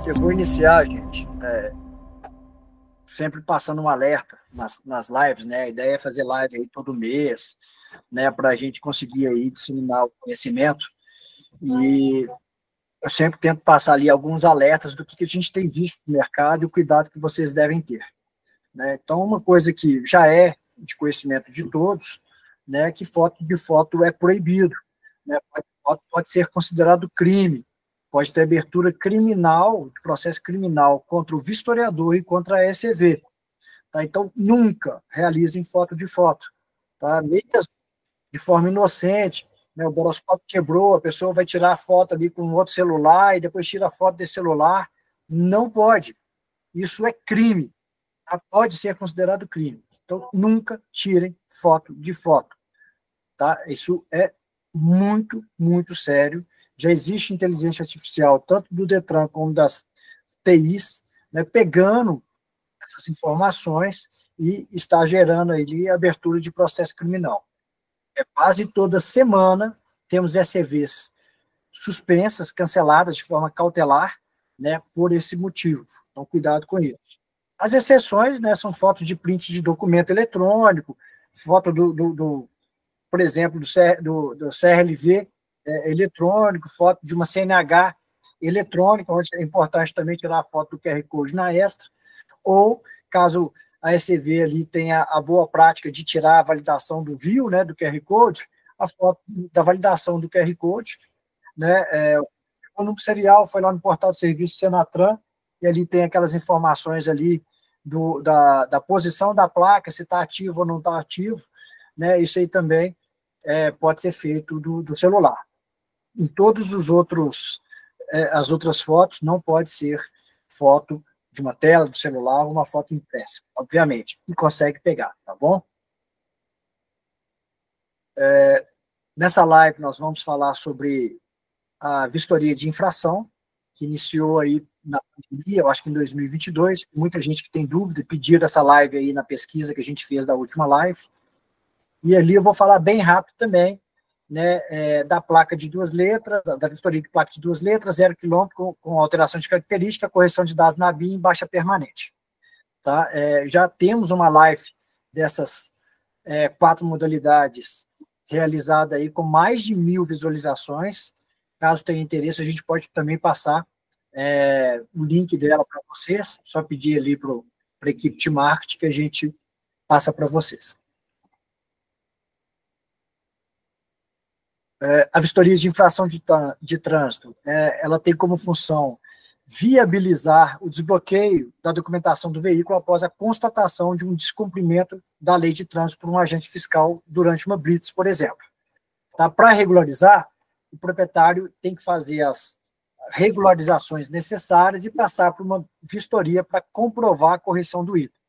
Eu vou iniciar, gente, sempre passando um alerta nas lives, né? A ideia é fazer live aí todo mês, né? Para a gente conseguir aí disseminar o conhecimento. E eu sempre tento passar ali alguns alertas do que a gente tem visto no mercado e o cuidado que vocês devem ter, né? Então, uma coisa que já é de conhecimento de todos, né? Que foto é proibido, né? Foto pode ser considerado crime. Pode ter abertura criminal, de processo criminal contra o vistoriador e contra a ECV. Tá? Então, nunca realizem foto de foto. Tá? Mesmo de forma inocente, né? O boroscópio quebrou, a pessoa vai tirar a foto ali com outro celular e depois tira a foto desse celular. Não pode. Isso é crime. Tá? Pode ser considerado crime. Então, nunca tirem foto de foto. Tá? Isso é muito, muito sério. Já existe inteligência artificial, tanto do Detran como das TIs, né, pegando essas informações e está gerando aí abertura de processo criminal. Quase toda semana temos ECVs suspensas, canceladas de forma cautelar, né, por esse motivo. Então, cuidado com isso. As exceções, né, são fotos de print de documento eletrônico, foto por exemplo, do CRLV eletrônico, foto de uma CNH eletrônica, onde é importante também tirar a foto do QR Code na extra, ou, caso a ECV ali tenha a boa prática de tirar a validação do VIO, né, do QR Code, a foto da validação do QR Code, né, o número serial foi lá no portal de serviço Senatran, e ali tem aquelas informações ali da posição da placa, se está ativo ou não está ativo, né, isso aí também pode ser feito do celular. Em todos os outros, as outras fotos, não pode ser foto de uma tela do celular ou uma foto impressa, obviamente, e consegue pegar, tá bom? Nessa live nós vamos falar sobre a vistoria de infração, que iniciou aí na pandemia, eu acho que em 2022, muita gente que tem dúvida, pediram essa live aí na pesquisa que a gente fez da última live, e ali eu vou falar bem rápido também, né, da placa de 2 letras, da vistoria de placa de 2 letras, 0 km, com alteração de característica, correção de dados na BIM em baixa permanente. Tá? Já temos uma live dessas 4 modalidades realizada aí com mais de 1.000 visualizações. Caso tenha interesse, a gente pode também passar o link dela para vocês, só pedir ali para a equipe de marketing que a gente passa para vocês. A vistoria de infração de trânsito, ela tem como função viabilizar o desbloqueio da documentação do veículo após a constatação de um descumprimento da lei de trânsito por um agente fiscal durante uma blitz, por exemplo. Tá? Para regularizar, o proprietário tem que fazer as regularizações necessárias e passar por uma vistoria para comprovar a correção do item.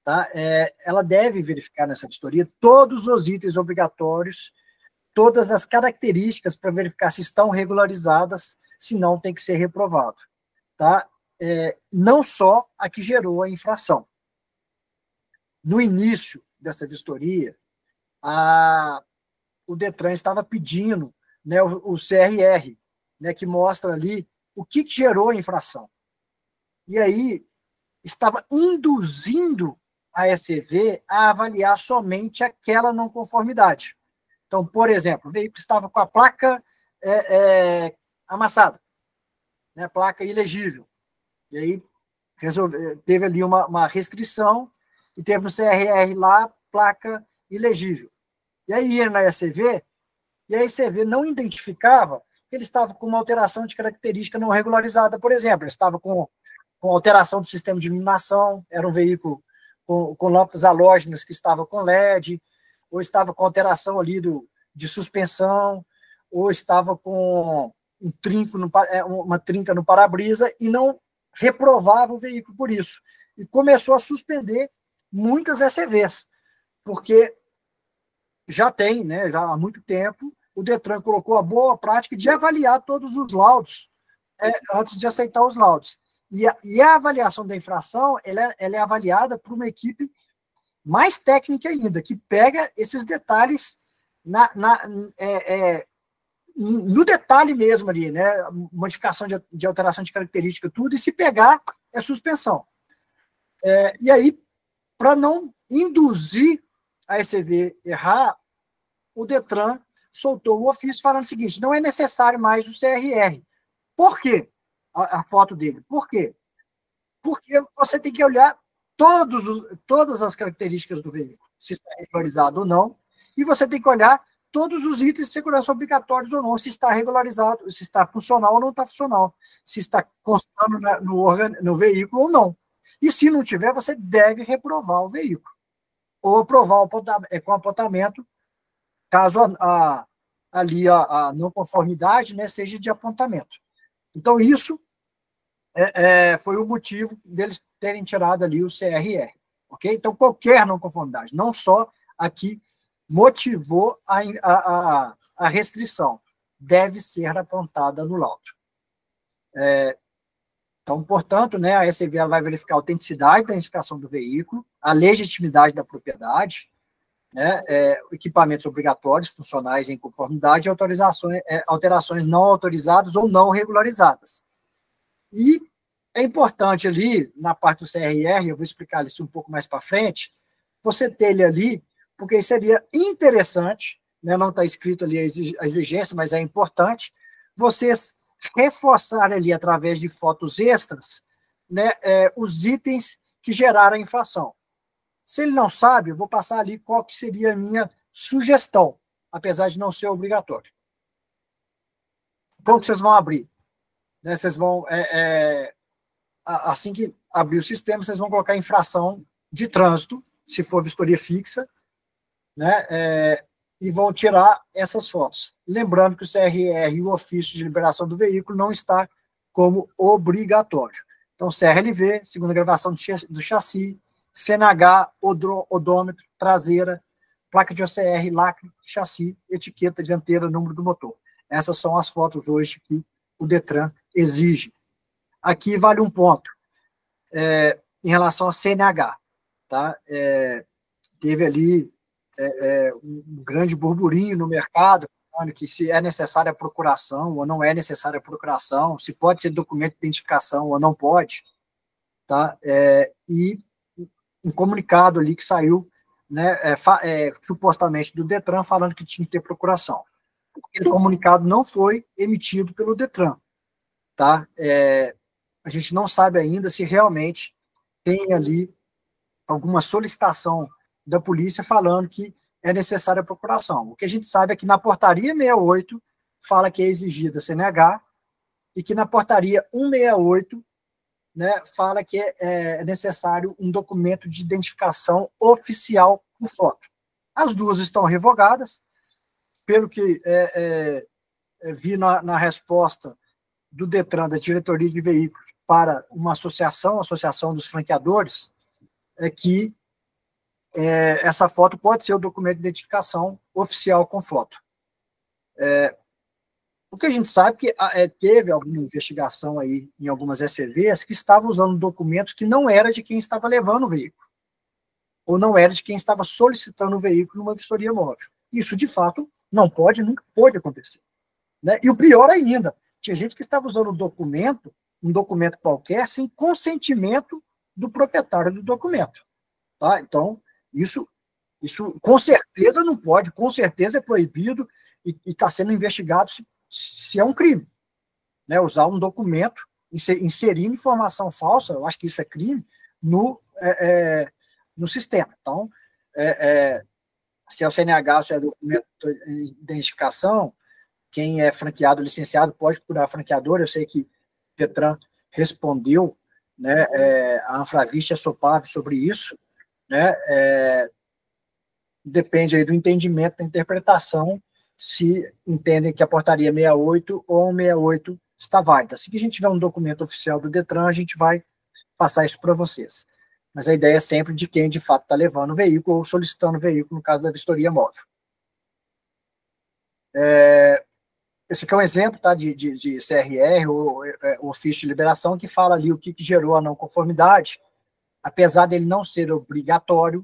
Tá? Ela deve verificar nessa vistoria todos os itens obrigatórios, todas as características para verificar se estão regularizadas, se não tem que ser reprovado. Tá? Não só a que gerou a infração. No início dessa vistoria, o Detran estava pedindo, né, o CRR, né, que mostra ali o que gerou a infração. E aí estava induzindo a ECV a avaliar somente aquela não conformidade. Então, por exemplo, o veículo estava com a placa amassada, né, placa ilegível. E aí teve ali uma restrição e teve no CRR lá placa ilegível. E aí ia na ECV, e a ECV não identificava que ele estava com uma alteração de característica não regularizada, por exemplo. Ele estava com alteração do sistema de iluminação, era um veículo com lâmpadas halógenas que estava com LED, ou estava com alteração ali de suspensão, ou estava com uma trinca no para-brisa e não reprovava o veículo por isso. E começou a suspender muitas ECVs, porque já tem, né, já há muito tempo, o Detran colocou a boa prática de avaliar todos os laudos antes de aceitar os laudos. E a avaliação da infração ela é avaliada por uma equipe mais técnica ainda, que pega esses detalhes no detalhe mesmo ali, né? Modificação de alteração de característica, tudo, e se pegar, é suspensão. E aí, para não induzir a ECV errar, o Detran soltou o ofício falando o seguinte: não é necessário mais o CRR. Por quê? A foto dele. Por quê? Porque você tem que olhar todas as características do veículo, se está regularizado ou não, e você tem que olhar todos os itens de segurança obrigatórios ou não, se está regularizado, se está funcional ou não está funcional, se está constando no veículo ou não. E se não tiver, você deve reprovar o veículo, ou aprovar com apontamento, caso ali a não conformidade, né, seja de apontamento. Então, isso foi o motivo deles terem tirado ali o CRR. Ok? Então, qualquer não conformidade, não só a que motivou a restrição, deve ser apontada no laudo. Então, portanto, né, a ECV vai verificar a autenticidade da identificação do veículo, a legitimidade da propriedade, né, equipamentos obrigatórios, funcionais em conformidade, e alterações não autorizadas ou não regularizadas. E é importante ali, na parte do CRR, eu vou explicar isso um pouco mais para frente, você ter ele ali, porque seria interessante, né, não está escrito ali a exigência, mas é importante, vocês reforçarem ali, através de fotos extras, né, os itens que geraram a infração. Se ele não sabe, eu vou passar ali qual que seria a minha sugestão, apesar de não ser obrigatório. Como que vocês vão abrir? Né, vocês vão, assim que abrir o sistema, vocês vão colocar infração de trânsito, se for vistoria fixa, né, e vão tirar essas fotos. Lembrando que o CRR e o ofício de liberação do veículo não está como obrigatório. Então, CRLV, segunda gravação do chassi, CNH, odômetro, traseira, placa de OCR, lacre, chassi, etiqueta dianteira, número do motor. Essas são as fotos hoje que o Detran exige. Aqui vale um ponto, em relação a CNH. Tá? Teve ali um grande burburinho no mercado, falando que se é necessária a procuração ou não é necessária a procuração, se pode ser documento de identificação ou não pode. Tá? E um comunicado ali que saiu, né, supostamente do Detran, falando que tinha que ter procuração. Aquele comunicado não foi emitido pelo Detran. Tá? A gente não sabe ainda se realmente tem ali alguma solicitação da polícia falando que é necessária a procuração. O que a gente sabe é que na portaria 68 fala que é exigida CNH e que na portaria 168, né, fala que é necessário um documento de identificação oficial com foto. As duas estão revogadas, pelo que vi na resposta do Detran, da Diretoria de Veículos, para uma associação, a Associação dos Franqueadores, que essa foto pode ser o documento de identificação oficial com foto. O que a gente sabe que teve alguma investigação aí em algumas ECVs que estavam usando documentos que não era de quem estava levando o veículo, ou não era de quem estava solicitando o veículo numa vistoria móvel. Isso, de fato, não pode, nunca pode acontecer. Né? E o pior ainda, tinha gente que estava usando um documento qualquer, sem consentimento do proprietário do documento. Tá? Então, isso com certeza não pode, com certeza é proibido e está sendo investigado se é um crime. Né? Usar um documento, inserir informação falsa, eu acho que isso é crime, no sistema. Então, se é o CNH, se é documento de identificação, quem é franqueado, licenciado, pode procurar a franqueadora. Eu sei que o Detran respondeu, né, a Anfraviste e a Sopave sobre isso, né, depende aí do entendimento, da interpretação, se entendem que a portaria 68 ou 168 está válida. Assim que a gente tiver um documento oficial do Detran, a gente vai passar isso para vocês. Mas a ideia é sempre de quem, de fato, está levando o veículo ou solicitando o veículo, no caso da vistoria móvel. Esse aqui é um exemplo, tá, de CRR, ou ofício de liberação, que fala ali o que gerou a não conformidade. Apesar dele não ser obrigatório,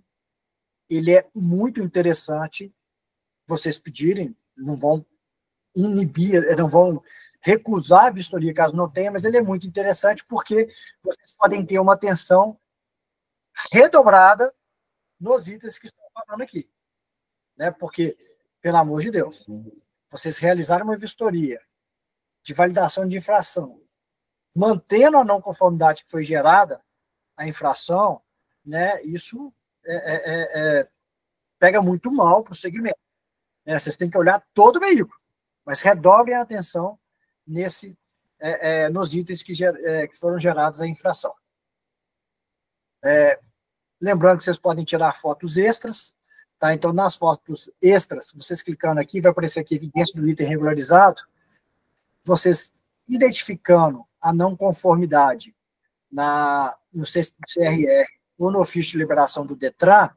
ele é muito interessante vocês pedirem, não vão inibir, não vão recusar a vistoria caso não tenha, mas ele é muito interessante porque vocês podem ter uma atenção redobrada nos itens que estão falando aqui, né? Porque, pelo amor de Deus, vocês realizaram uma vistoria de validação de infração, mantendo a não conformidade que foi gerada, a infração, né? Isso pega muito mal para o segmento. Né? Vocês têm que olhar todo o veículo, mas redobrem a atenção nos itens que foram gerados a infração. Lembrando que vocês podem tirar fotos extras, tá? Então, nas fotos extras, vocês clicando aqui, vai aparecer aqui evidência do item regularizado, vocês identificando a não conformidade no CRR ou no ofício de liberação do Detran,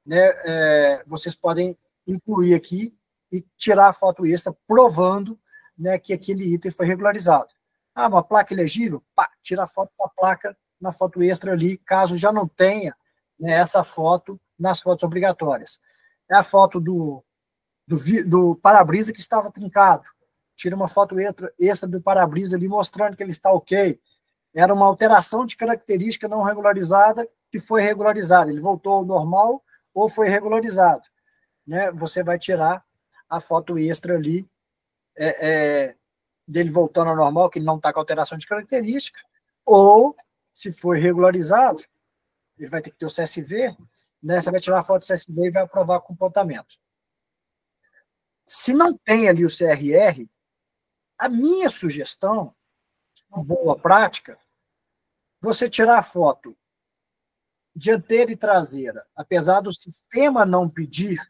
né, vocês podem incluir aqui e tirar a foto extra provando, né, que aquele item foi regularizado. Ah, uma placa elegível? Pá, tira a foto da placa na foto extra ali, caso já não tenha, né, essa foto nas fotos obrigatórias. É a foto do para-brisa que estava trincado. Tira uma foto extra do para-brisa ali mostrando que ele está ok. Era uma alteração de característica não regularizada que foi regularizada. Ele voltou ao normal ou foi regularizado. Né? Você vai tirar a foto extra ali dele voltando ao normal, que ele não está com alteração de característica, ou, se for regularizado, ele vai ter que ter o CSV, né? Você vai tirar a foto do CSV e vai aprovar o comportamento. Se não tem ali o CRR, a minha sugestão, uma boa prática, você tirar a foto dianteira e traseira, apesar do sistema não pedir,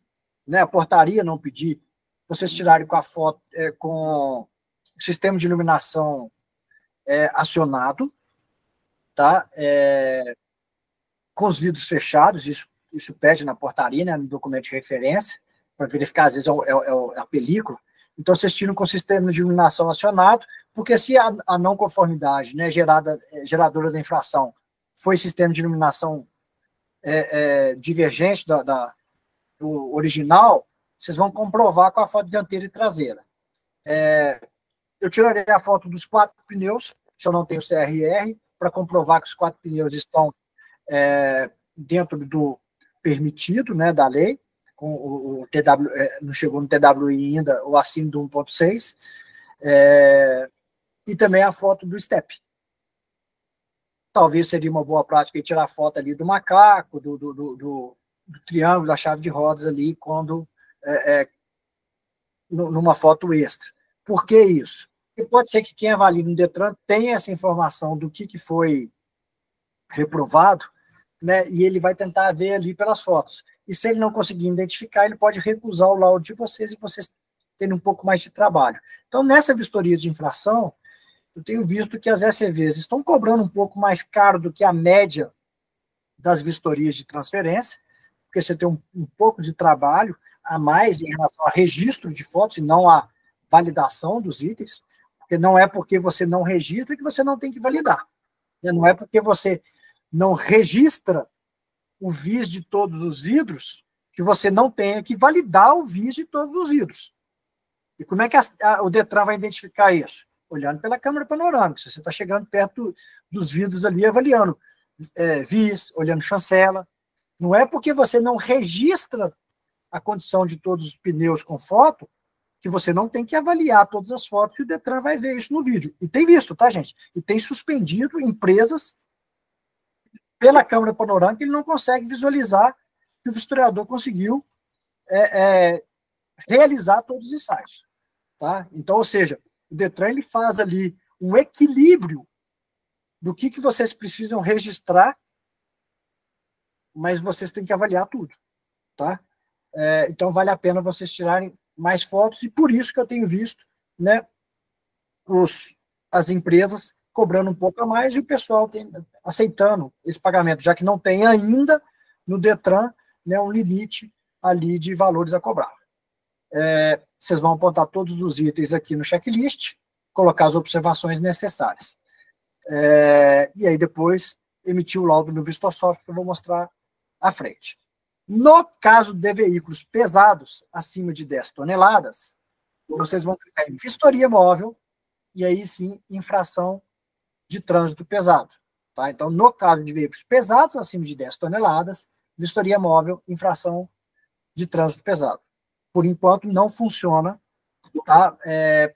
né, a portaria não pedir, vocês tirarem com a foto, com o sistema de iluminação acionado, tá? Com os vidros fechados, isso pede na portaria, né, no documento de referência, para verificar, às vezes, é a película. Então, vocês tiram com o sistema de iluminação acionado, porque se a não conformidade, né, geradora da infração foi sistema de iluminação divergente do original, vocês vão comprovar com a foto dianteira e traseira. Eu tirarei a foto dos 4 pneus, se eu não tenho CRR, para comprovar que os 4 pneus estão dentro do permitido, né, da lei, com o TW, não chegou no TWI ainda, ou acima do 1.6, e também a foto do step. Talvez seria uma boa prática tirar a foto ali do macaco, do triângulo, da chave de rodas ali, quando numa foto extra. Por que isso? Porque pode ser que quem avalie no Detran tenha essa informação do que foi reprovado, né, e ele vai tentar ver ali pelas fotos. E se ele não conseguir identificar, ele pode recusar o laudo de vocês e vocês terem um pouco mais de trabalho. Então, nessa vistoria de infração, eu tenho visto que as SCVs estão cobrando um pouco mais caro do que a média das vistorias de transferência, porque você tem um pouco de trabalho a mais em relação ao registro de fotos e não a validação dos itens, porque não é porque você não registra que você não tem que validar. Não é porque você não registra o VIS de todos os vidros que você não tenha que validar o VIS de todos os vidros. E como é que o Detran vai identificar isso? Olhando pela câmera panorâmica. Se você está chegando perto dos vidros ali, avaliando VIS, olhando chancela. Não é porque você não registra a condição de todos os pneus com foto que você não tem que avaliar todas as fotos e o Detran vai ver isso no vídeo. E tem visto, tá, gente? E tem suspendido empresas pela câmera panorâmica, ele não consegue visualizar que o vistoriador conseguiu realizar todos os ensaios. Tá? Então, ou seja, o Detran ele faz ali um equilíbrio do que vocês precisam registrar, mas vocês têm que avaliar tudo. Tá? Então, vale a pena vocês tirarem mais fotos, e por isso que eu tenho visto, né, as empresas cobrando um pouco a mais e o pessoal aceitando esse pagamento, já que não tem ainda no Detran, né, um limite ali de valores a cobrar. Vocês vão apontar todos os itens aqui no checklist, colocar as observações necessárias. E aí depois emitir o laudo no VistoSoft, que eu vou mostrar à frente. No caso de veículos pesados, acima de 10 toneladas, vocês vão clicar em vistoria móvel, e aí sim, infração de trânsito pesado. Tá? Então, no caso de veículos pesados, acima de 10 toneladas, vistoria móvel, infração de trânsito pesado. Por enquanto, não funciona, tá?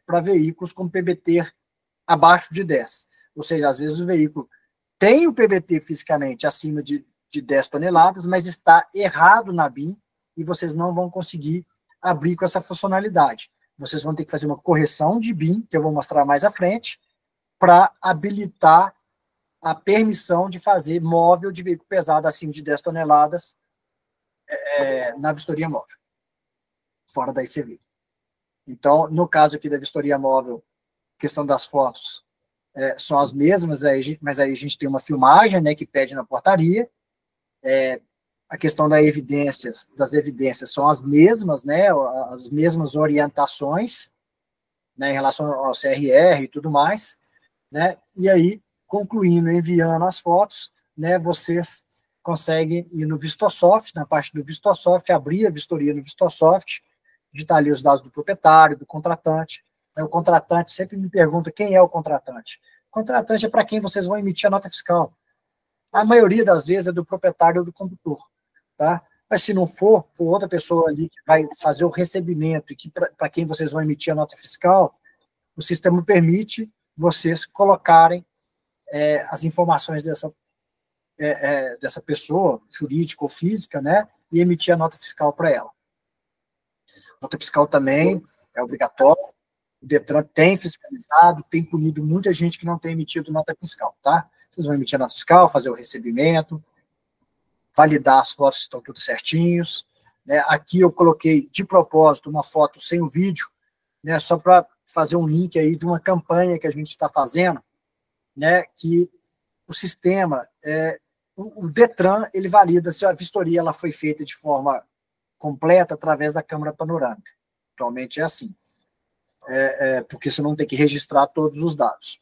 Para veículos com PBT abaixo de 10. Ou seja, às vezes o veículo tem o PBT fisicamente acima de 10 toneladas, mas está errado na BIM e vocês não vão conseguir abrir com essa funcionalidade. Vocês vão ter que fazer uma correção de BIM, que eu vou mostrar mais à frente, para habilitar a permissão de fazer móvel de veículo pesado acima de 10 toneladas na vistoria móvel, fora da ICV. Então, no caso aqui da vistoria móvel, questão das fotos são as mesmas, mas aí a gente tem uma filmagem, né, que pede na portaria. A questão das evidências são as mesmas, né, as mesmas orientações, né, em relação ao CRR e tudo mais, né, e aí, concluindo, enviando as fotos, né, vocês conseguem ir no VistoSoft, na parte do VistoSoft, abrir a vistoria no VistoSoft, digitar ali os dados do proprietário, do contratante. O contratante sempre me pergunta quem é o contratante. O contratante é para quem vocês vão emitir a nota fiscal. A maioria das vezes é do proprietário ou do condutor, tá? Mas se não for outra pessoa ali que vai fazer o recebimento e que para quem vocês vão emitir a nota fiscal, o sistema permite vocês colocarem as informações dessa pessoa, jurídica ou física, né, e emitir a nota fiscal para ela. Nota fiscal também é obrigatório. O Detran tem fiscalizado, tem punido muita gente que não tem emitido nota fiscal, tá? Vocês vão emitir a nota fiscal, fazer o recebimento, validar as fotos se estão tudo certinhos, né? Aqui eu coloquei, de propósito, uma foto sem o vídeo, né? Só para fazer um link aí de uma campanha que a gente está fazendo, né? Que o sistema, o Detran, ele valida se a vistoria ela foi feita de forma completa através da câmera panorâmica. Atualmente é assim. Porque você não tem que registrar todos os dados.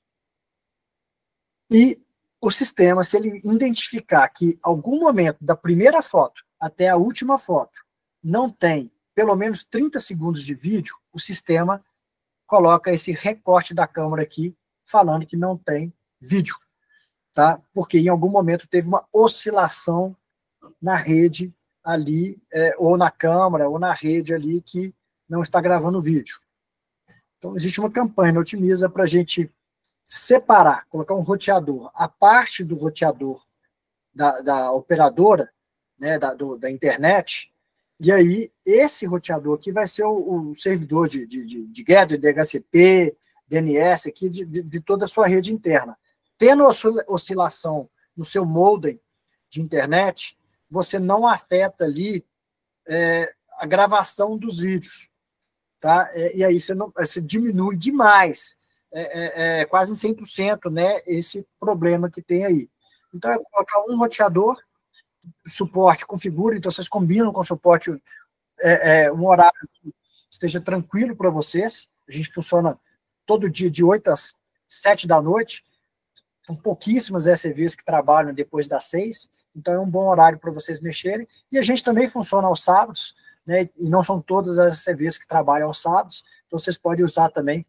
E o sistema, se ele identificar que algum momento da primeira foto até a última foto não tem pelo menos 30 segundos de vídeo, o sistema coloca esse recorte da câmera aqui falando que não tem vídeo, tá? Porque em algum momento teve uma oscilação na rede ali, ou na câmera, ou na rede ali que não está gravando o vídeo. Então, existe uma campanha na Otimiza para a gente separar, colocar um roteador, a parte do roteador da operadora, né, da internet, e aí esse roteador aqui vai ser o servidor de Gateway, DHCP, DNS, aqui de toda a sua rede interna. Tendo oscilação no seu modem de internet, você não afeta ali a gravação dos vídeos. Tá? E aí você diminui demais, quase em 100%, né, esse problema que tem aí. Então, é colocar um roteador, suporte, configura, então vocês combinam com o suporte um horário que esteja tranquilo para vocês. A gente funciona todo dia de 8 às 7 da noite, são pouquíssimas SCVs que trabalham depois das 6, então é um bom horário para vocês mexerem. E a gente também funciona aos sábados, né, e não são todas as SCVs que trabalham aos sábados, então vocês podem usar também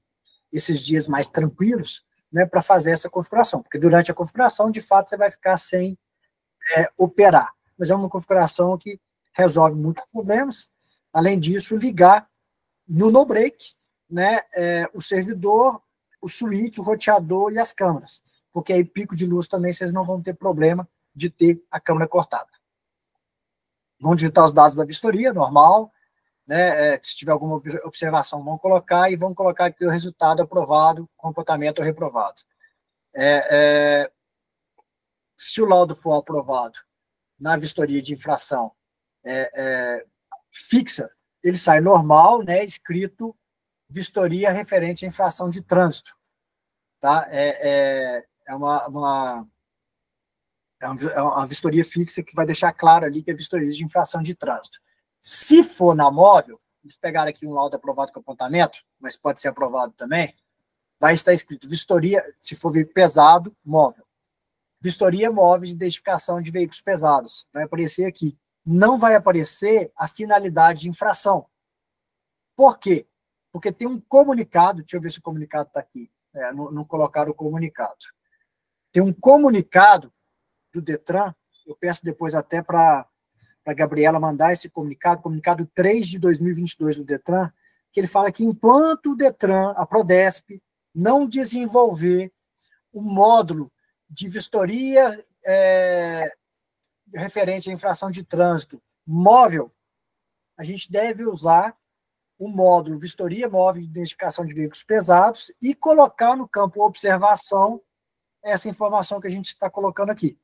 esses dias mais tranquilos, né, para fazer essa configuração, porque durante a configuração, de fato, você vai ficar sem operar, mas é uma configuração que resolve muitos problemas. Além disso, ligar no no-break, né, o servidor, o switch, o roteador e as câmeras, porque aí pico de luz também vocês não vão ter problema de ter a câmera cortada. Vão digitar os dados da vistoria, normal, né? Se tiver alguma observação, vão colocar, e vão colocar aqui o resultado aprovado, comportamento reprovado. Se o laudo for aprovado na vistoria de infração fixa, ele sai normal, né? Escrito vistoria referente à infração de trânsito. Tá? É uma vistoria fixa que vai deixar claro ali que é vistoria de infração de trânsito. Se for na móvel, eles pegaram aqui um laudo aprovado com apontamento, mas pode ser aprovado também, vai estar escrito vistoria, se for veículo pesado, móvel. Vistoria móvel de identificação de veículos pesados. Vai aparecer aqui. Não vai aparecer a finalidade de infração. Por quê? porque tem um comunicado, deixa eu ver se o comunicado está aqui, não colocaram o comunicado. Tem um comunicado do Detran, eu peço depois até para a Gabriela mandar esse comunicado 3 de 2022 do Detran, que ele fala que enquanto o Detran, a Prodesp, não desenvolver um módulo de vistoria referente à infração de trânsito móvel, a gente deve usar o módulo vistoria móvel de identificação de veículos pesados e colocar no campo observação essa informação que a gente está colocando aqui.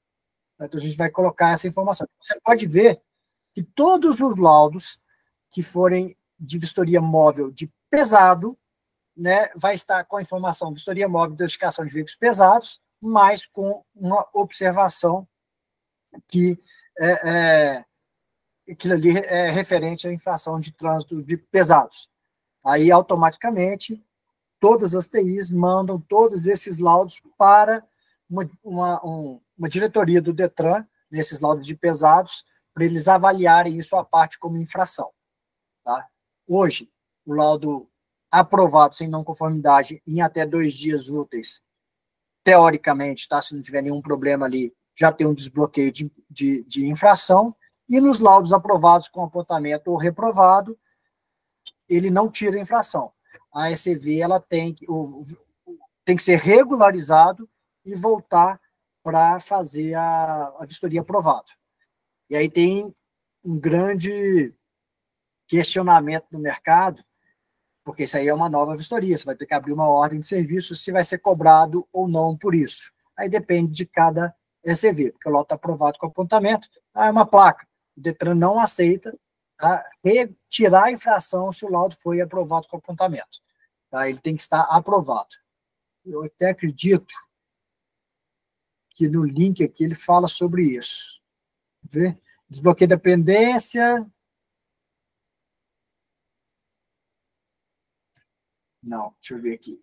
Então, a gente vai colocar essa informação. Você pode ver que todos os laudos que forem de vistoria móvel de pesado, né, vai estar com a informação vistoria móvel de identificação de veículos pesados, mas com uma observação que aquilo ali é referente à infração de trânsito de pesados. Aí, automaticamente, todas as TIs mandam todos esses laudos para uma diretoria do Detran, nesses laudos de pesados, para eles avaliarem isso à parte como infração. Tá? Hoje, o laudo aprovado sem não conformidade em até 2 dias úteis, teoricamente, tá? Se não tiver nenhum problema ali, já tem um desbloqueio de infração, e nos laudos aprovados com apontamento ou reprovado, ele não tira a infração. A ECV ela tem que ser regularizado e voltar para fazer a vistoria aprovada. E aí tem um grande questionamento no mercado, porque isso aí é uma nova vistoria, você vai ter que abrir uma ordem de serviço se vai ser cobrado ou não por isso. Aí depende de cada ECV, porque o laudo está aprovado com apontamento, é uma placa. O Detran não aceita retirar a infração se o laudo foi aprovado com apontamento. Tá? Ele tem que estar aprovado. Eu até acredito que no link aqui ele fala sobre isso. Vê? Desbloqueio da pendência. Não, deixa eu ver aqui.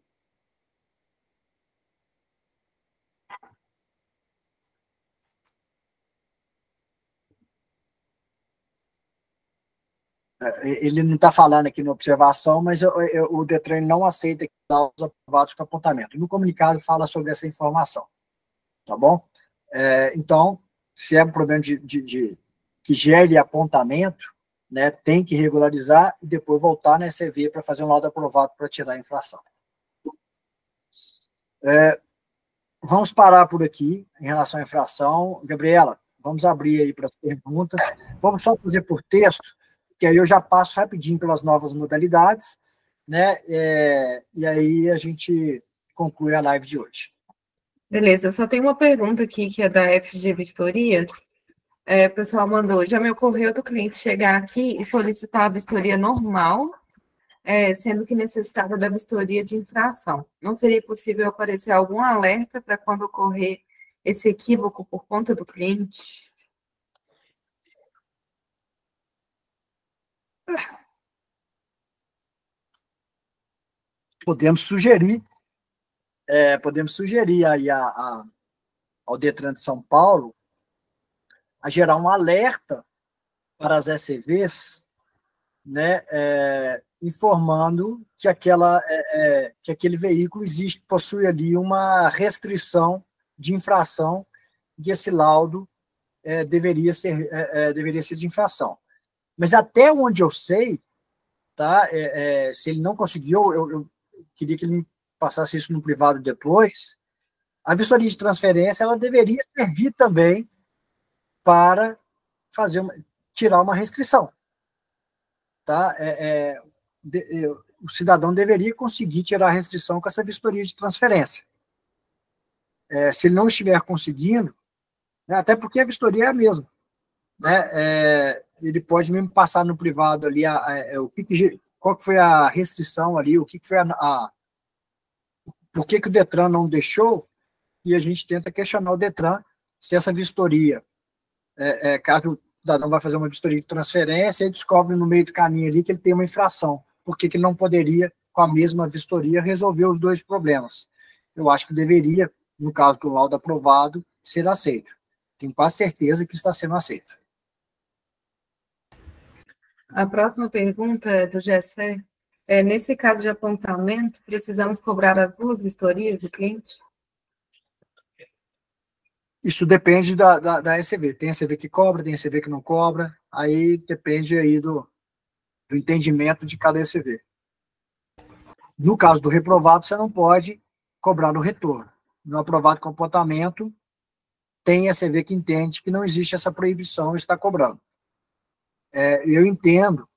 Ele não está falando aqui na observação, mas o Detran não aceita laudos aprovados com apontamento. No comunicado fala sobre essa informação. Tá bom? Então, se é um problema que gere apontamento, né, tem que regularizar e depois voltar na ECV para fazer um laudo aprovado para tirar a infração. Vamos parar por aqui em relação à infração. Gabriela, vamos abrir aí para as perguntas. Vamos só fazer por texto, que aí eu já passo rapidinho pelas novas modalidades, né? E aí a gente conclui a live de hoje. Beleza, só tem uma pergunta aqui que é da FG Vistoria. O pessoal mandou, já me ocorreu do cliente chegar aqui e solicitar a vistoria normal, sendo que necessitava da vistoria de infração. Não seria possível aparecer algum alerta para quando ocorrer esse equívoco por conta do cliente? Podemos sugerir aí ao Detran de São Paulo a gerar um alerta para as ECVs, né, informando que aquele veículo possui ali uma restrição de infração, e esse laudo deveria ser de infração. Mas até onde eu sei, tá, se ele não conseguiu, eu queria que ele me passasse isso no privado depois, a vistoria de transferência ela deveria servir também para tirar uma restrição. Tá? O cidadão deveria conseguir tirar a restrição com essa vistoria de transferência. Se ele não estiver conseguindo, né, até porque a vistoria é a mesma, né, ele pode mesmo passar no privado ali qual que foi a restrição ali, o que foi por que o Detran não deixou, e a gente tenta questionar o Detran se essa vistoria, caso o cidadão vai fazer uma vistoria de transferência e descobre no meio do caminho ali que ele tem uma infração, por que ele não poderia, com a mesma vistoria, resolver os dois problemas? Eu acho que deveria, no caso do laudo aprovado, ser aceito. Tenho quase certeza que está sendo aceito. A próxima pergunta é do Gessé. Nesse caso de apontamento, precisamos cobrar as duas vistorias do cliente? Isso depende da ECV. Tem ECV que cobra, tem ECV que não cobra. Aí depende aí do entendimento de cada ECV. No caso do reprovado, você não pode cobrar no retorno. No aprovado comportamento, tem ECV que entende que não existe essa proibição de estar cobrando. Eu entendo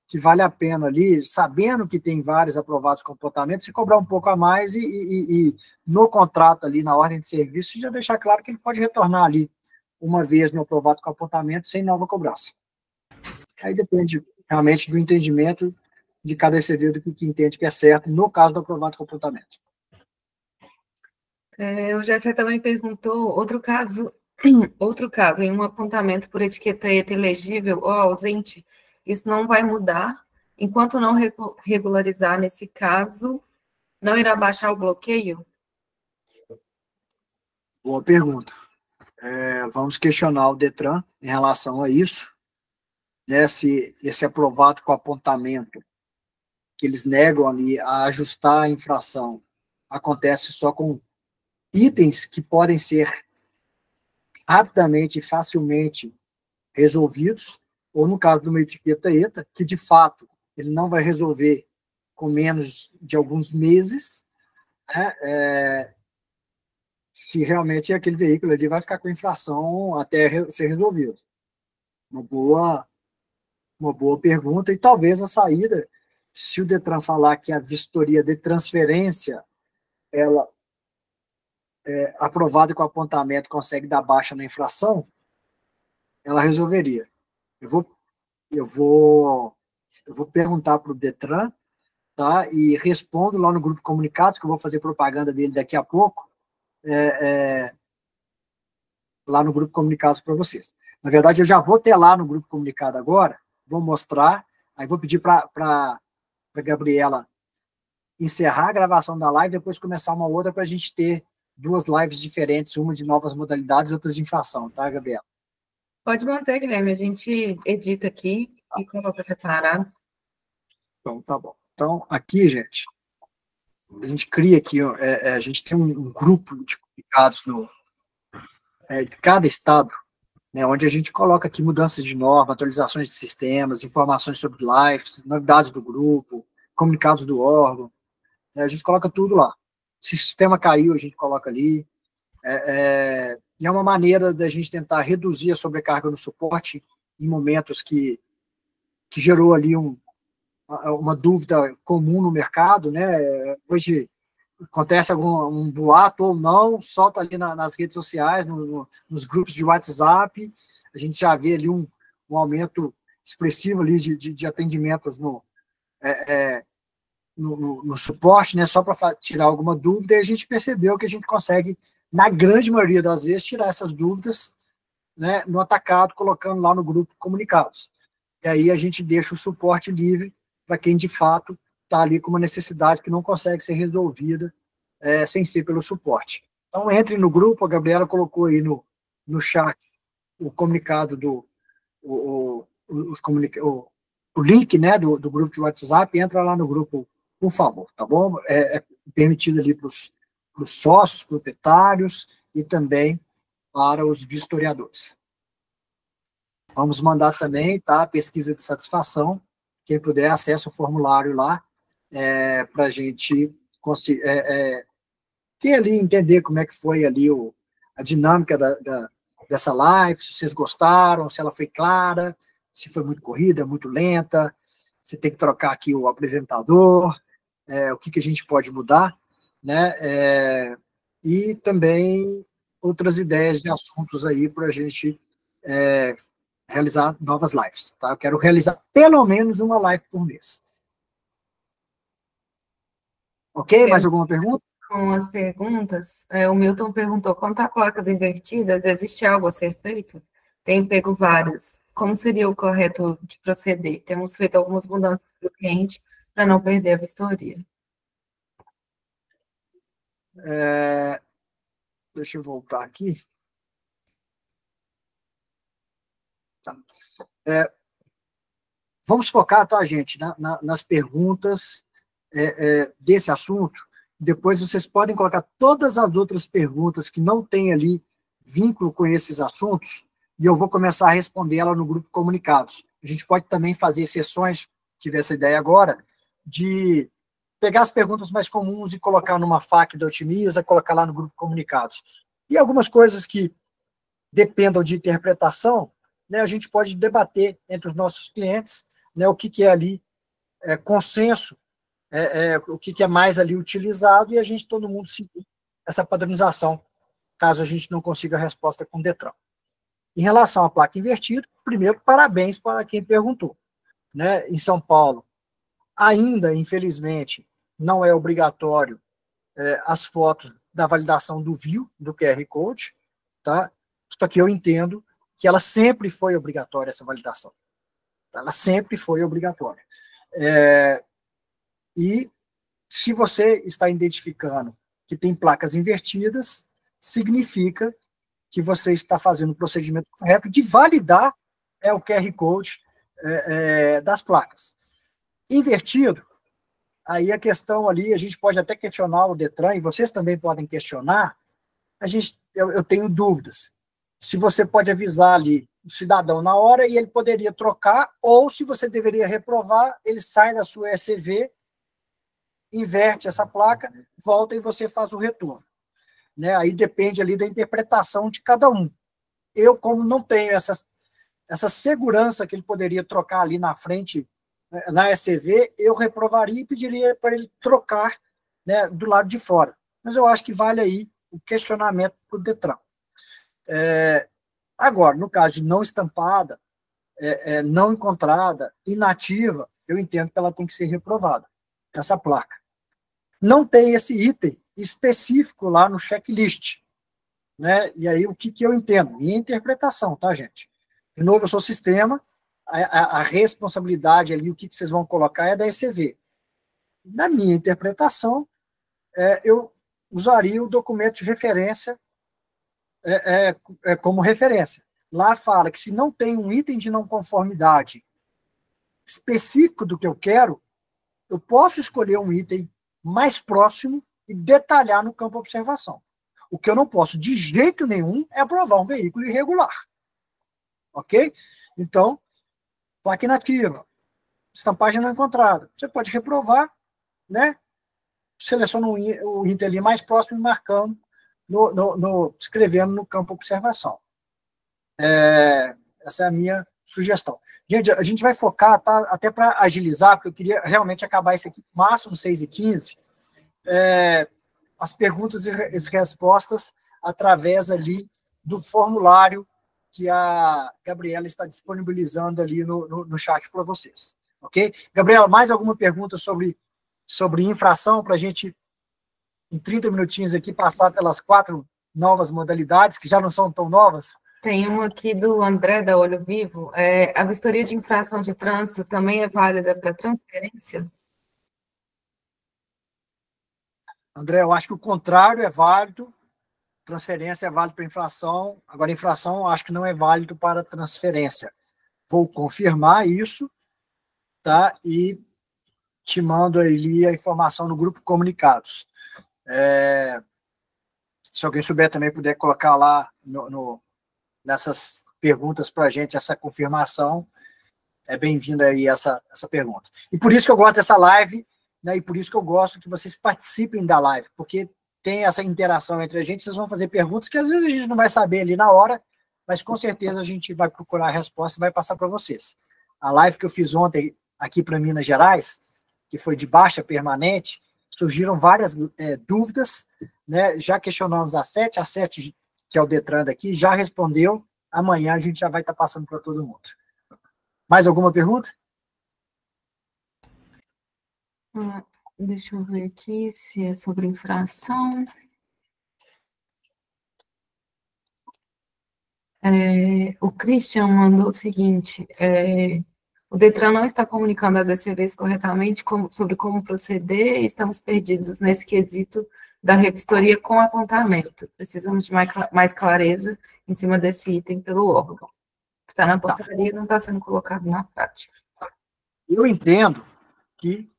que vale a pena ali, sabendo que tem vários aprovados comportamentos, se cobrar um pouco a mais e no contrato ali, na ordem de serviço, já deixar claro que ele pode retornar ali uma vez no aprovado comportamento sem nova cobrança. Aí depende realmente do entendimento de cada ECV, do que entende que é certo, no caso do aprovado comportamento. O Gessé também perguntou outro caso, em um apontamento por etiqueta elegível ou ausente, isso não vai mudar, enquanto não regularizar nesse caso, não irá baixar o bloqueio? Boa pergunta. Vamos questionar o Detran em relação a isso, né, se esse aprovado com apontamento que eles negam ali a ajustar a infração acontece só com itens que podem ser rapidamente e facilmente resolvidos, ou no caso de uma etiqueta ETA, que de fato ele não vai resolver com menos de alguns meses, né, se realmente aquele veículo ali vai ficar com infração até ser resolvido. Uma boa pergunta, e talvez a saída, se o Detran falar que a vistoria de transferência, ela aprovada com apontamento, consegue dar baixa na infração, ela resolveria. Eu vou perguntar para o Detran, tá? E respondo lá no grupo Comunicados, que eu vou fazer propaganda dele daqui a pouco, lá no grupo Comunicados para vocês. Na verdade, eu já vou ter lá no grupo Comunicado agora, vou mostrar, aí vou pedir para a Gabriela encerrar a gravação da live, depois começar uma outra para a gente ter duas lives diferentes, uma de novas modalidades, outras de infração, tá, Gabriela? Pode manter, Guilherme, a gente edita aqui e coloca separado. Então, tá bom. Então, aqui, gente, a gente cria aqui, ó, a gente tem um grupo de comunicados de cada estado, né, onde a gente coloca aqui mudanças de norma, atualizações de sistemas, informações sobre lives, novidades do grupo, comunicados do órgão, né, a gente coloca tudo lá. Se o sistema caiu, a gente coloca ali. E é uma maneira da gente tentar reduzir a sobrecarga no suporte em momentos que gerou ali uma dúvida comum no mercado, né? Hoje acontece um boato ou não, solta ali nas redes sociais, nos grupos de WhatsApp, a gente já vê ali um aumento expressivo ali de atendimentos no suporte, né, só para tirar alguma dúvida, e a gente percebeu que a gente consegue, na grande maioria das vezes, tirar essas dúvidas, né, no atacado, colocando lá no grupo comunicados. E aí a gente deixa o suporte livre para quem, de fato, está ali com uma necessidade que não consegue ser resolvida sem ser pelo suporte. Então, entre no grupo, a Gabriela colocou aí no chat o comunicado o link, né, do grupo de WhatsApp, entra lá no grupo, por favor, tá bom? É permitido ali para os sócios, proprietários e também para os vistoriadores. Vamos mandar também, tá, pesquisa de satisfação, quem puder, acesse o formulário lá, para a gente ter ali, entender como é que foi ali a dinâmica dessa live, se vocês gostaram, se ela foi clara, se foi muito corrida, muito lenta, se tem que trocar aqui o apresentador, o que a gente pode mudar, né? E também outras ideias de assuntos aí para a gente realizar novas lives, tá? Eu quero realizar pelo menos uma live por mês. Ok? Mais alguma pergunta? Com as perguntas, o Milton perguntou, quanto a placas invertidas, existe algo a ser feito? Tem pego várias. Como seria o correto de proceder? Temos feito algumas mudanças para o cliente para não perder a vistoria. Deixa eu voltar aqui. Tá. Vamos focar, tá, gente, nas perguntas desse assunto. Depois vocês podem colocar todas as outras perguntas que não têm ali vínculo com esses assuntos, e eu vou começar a responder ela no grupo Comunicados. A gente pode também fazer sessões, tive essa ideia agora, de pegar as perguntas mais comuns e colocar numa FAQ da Otimiza, colocar lá no grupo Comunicados. E algumas coisas que dependam de interpretação, né, a gente pode debater entre os nossos clientes, né, o que é ali consenso, o que é mais ali utilizado, e a gente, todo mundo, seguir essa padronização, caso a gente não consiga a resposta com o Detran. Em relação à placa invertida, primeiro, parabéns para quem perguntou. Né? Em São Paulo, ainda, infelizmente, não é obrigatório as fotos da validação do VIO, do QR Code, tá? Só que eu entendo que ela sempre foi obrigatória, essa validação. Ela sempre foi obrigatória. E se você está identificando que tem placas invertidas, significa que você está fazendo o procedimento correto de validar o QR Code das placas. Invertido, aí a questão ali, a gente pode até questionar o Detran, e vocês também podem questionar, eu tenho dúvidas. Se você pode avisar ali o cidadão na hora e ele poderia trocar, ou se você deveria reprovar, ele sai da sua ECV, inverte essa placa, volta e você faz o retorno. Né? Aí depende ali da interpretação de cada um. Eu, como não tenho essa segurança que ele poderia trocar ali na frente, na ECV, eu reprovaria e pediria para ele trocar, né, do lado de fora. Mas eu acho que vale aí o questionamento para o Detran. Agora, no caso de não estampada, não encontrada, inativa, eu entendo que ela tem que ser reprovada, essa placa. Não tem esse item específico lá no checklist, né? E aí o que eu entendo? Minha interpretação, tá, gente? De novo, eu sou sistema, a responsabilidade ali, o que vocês vão colocar é da ECV. Na minha interpretação, eu usaria o documento de referência como referência. Lá fala que se não tem um item de não conformidade específico do que eu quero, eu posso escolher um item mais próximo e detalhar no campo observação. O que eu não posso, de jeito nenhum, é aprovar um veículo irregular. Ok? Então, placa inativa, estampagem não encontrada. Você pode reprovar, né? Seleciona o item ali mais próximo e marcando, escrevendo no campo observação. Essa é a minha sugestão. Gente, a gente vai focar, tá, até para agilizar, porque eu queria realmente acabar isso aqui máximo 6h15, as perguntas e as respostas através ali do formulário que a Gabriela está disponibilizando ali no chat para vocês. Ok? Gabriela, mais alguma pergunta sobre infração para a gente, em 30 minutinhos aqui, passar pelas 4 novas modalidades, que já não são tão novas? Tem uma aqui do André, da Olho Vivo. A vistoria de infração de trânsito também é válida para transferência? André, eu acho que o contrário é válido, transferência é válido para infração, agora infração eu acho que não é válido para transferência. Vou confirmar isso, tá? E te mando ali a informação no grupo Comunicados. Se alguém souber também, puder colocar lá nessas perguntas para a gente, essa confirmação, é bem-vinda aí essa pergunta. E por isso que eu gosto dessa live, né, e por isso que eu gosto que vocês participem da live, porque tem essa interação entre a gente, vocês vão fazer perguntas que às vezes a gente não vai saber ali na hora, mas com certeza a gente vai procurar a resposta e vai passar para vocês. A live que eu fiz ontem aqui para Minas Gerais, que foi de baixa permanente, surgiram várias dúvidas, né, já questionamos a 7, que é o Detran daqui, já respondeu, amanhã a gente já vai estar passando para todo mundo. Mais alguma pergunta? Deixa eu ver aqui se é sobre infração. O Christian mandou o seguinte: o Detran não está comunicando às ECVs corretamente sobre como proceder e estamos perdidos nesse quesito da revistoria com apontamento. Precisamos de mais clareza em cima desse item pelo órgão. Está na portaria e não está sendo colocado na prática. Eu entendo que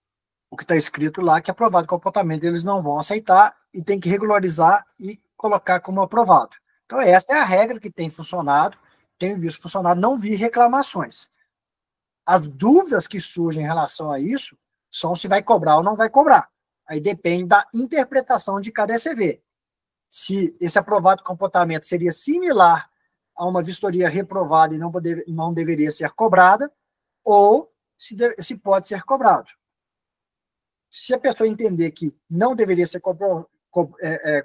o que está escrito lá, que é aprovado comportamento, eles não vão aceitar e tem que regularizar e colocar como aprovado. Então, essa é a regra que tem funcionado, tenho visto funcionar, não vi reclamações. As dúvidas que surgem em relação a isso são se vai cobrar ou não vai cobrar. Aí depende da interpretação de cada ECV. Se esse aprovado comportamento seria similar a uma vistoria reprovada e não deveria ser cobrada, ou se pode ser cobrado. Se a pessoa entender que não deveria ser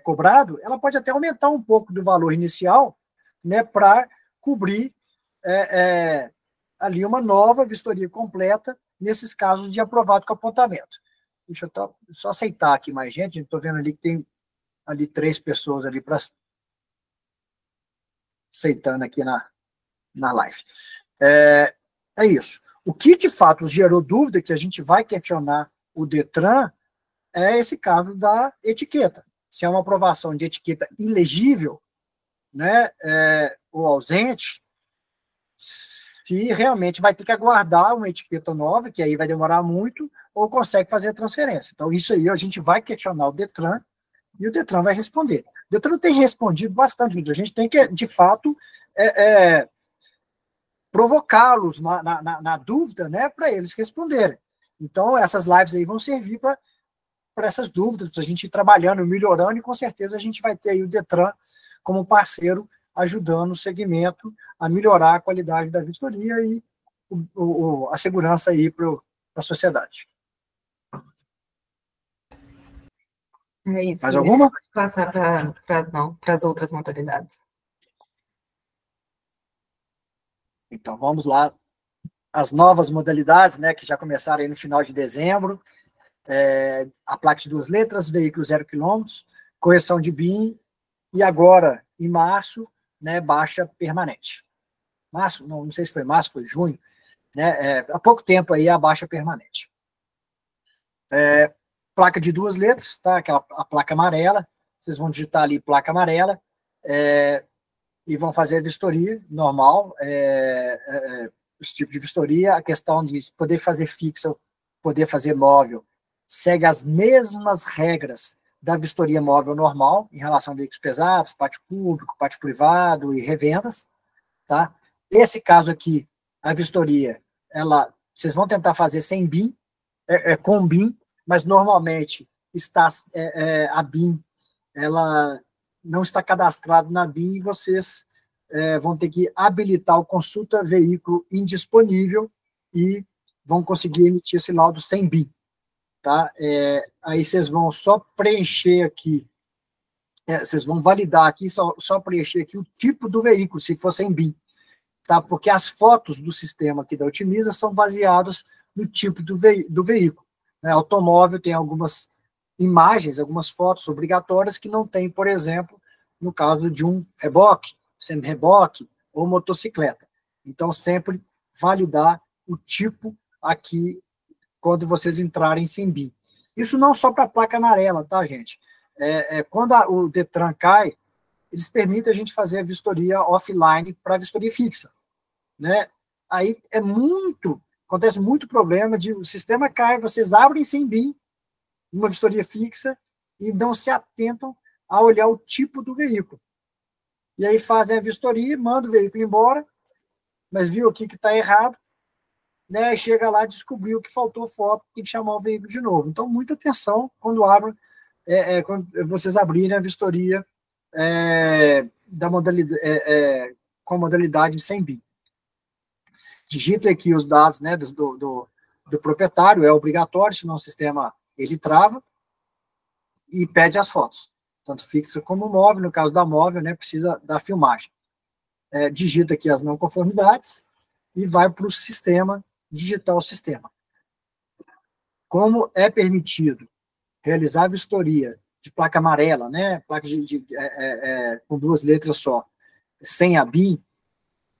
cobrado, ela pode até aumentar um pouco do valor inicial, né, para cobrir ali uma nova vistoria completa nesses casos de aprovado comportamento. Deixa eu só aceitar aqui mais gente. Estou vendo ali que tem ali 3 pessoas ali para aceitando aqui na live. É isso. O que, de fato, gerou dúvida, que a gente vai questionar o Detran, é esse caso da etiqueta. Se é uma aprovação de etiqueta ilegível, né, ou ausente, se realmente vai ter que aguardar uma etiqueta nova, que aí vai demorar muito, ou consegue fazer a transferência. Então, isso aí a gente vai questionar o Detran, e o Detran vai responder. O Detran tem respondido bastante, a gente tem que, de fato, provocá-los na dúvida, né, para eles responderem. Então, essas lives aí vão servir para essas dúvidas, para a gente ir trabalhando, melhorando, e com certeza a gente vai ter aí o Detran como parceiro, ajudando o segmento a melhorar a qualidade da vistoria e a segurança aí para a sociedade. É isso. Mais alguma? Pode passar para as outras modalidades. Então, vamos lá. As novas modalidades, né, que já começaram aí no final de dezembro. A placa de 2 letras, veículo 0 km, correção de BIM, e agora, em março, né, baixa permanente. Março, não sei se foi março, foi junho, né, há pouco tempo aí a baixa permanente. Placa de 2 letras, tá? A placa amarela, vocês vão digitar ali placa amarela, e vão fazer a vistoria normal, esse tipo de vistoria. A questão de poder fazer fixa ou poder fazer móvel segue as mesmas regras da vistoria móvel normal, em relação a veículos pesados, pátio público, pátio privado e revendas, tá? Esse caso aqui, a vistoria, vocês vão tentar fazer sem BIM, com BIM, mas normalmente a BIM, ela não está cadastrada na BIM, e vocês vão ter que habilitar o consulta veículo indisponível e vão conseguir emitir esse laudo sem BIM. Tá? Aí vocês vão só preencher aqui, vocês vão validar aqui, só preencher aqui o tipo do veículo, se for sem BIM, tá? Porque as fotos do sistema aqui da Otimiza são baseadas no tipo do veículo. Né? Automóvel tem algumas imagens, algumas fotos obrigatórias que não tem, por exemplo, no caso de um reboque, semi-reboque ou motocicleta. Então, sempre validar o tipo aqui quando vocês entrarem sem BIM. Isso não só para a placa amarela, tá, gente? Quando o Detran cai, eles permitem a gente fazer a vistoria offline para a vistoria fixa, né? Aí acontece muito problema de o sistema cai, vocês abrem sem BIM uma vistoria fixa e não se atentam a olhar o tipo do veículo. E aí fazem a vistoria, mandam o veículo embora, mas viu aqui que está errado, né, chega lá, descobriu que faltou foto, tem que chamar o veículo de novo. Então, muita atenção quando quando vocês abrirem a vistoria da modalidade, com modalidade sem BIM. Digita aqui os dados, né, do proprietário, é obrigatório, senão o sistema ele trava, e pede as fotos, tanto fixa como móvel. No caso da móvel, né, precisa da filmagem. Digita aqui as não conformidades e vai para o sistema, digitar o sistema. Como é permitido realizar a vistoria de placa amarela, né, placa com 2 letras só, sem a BIM,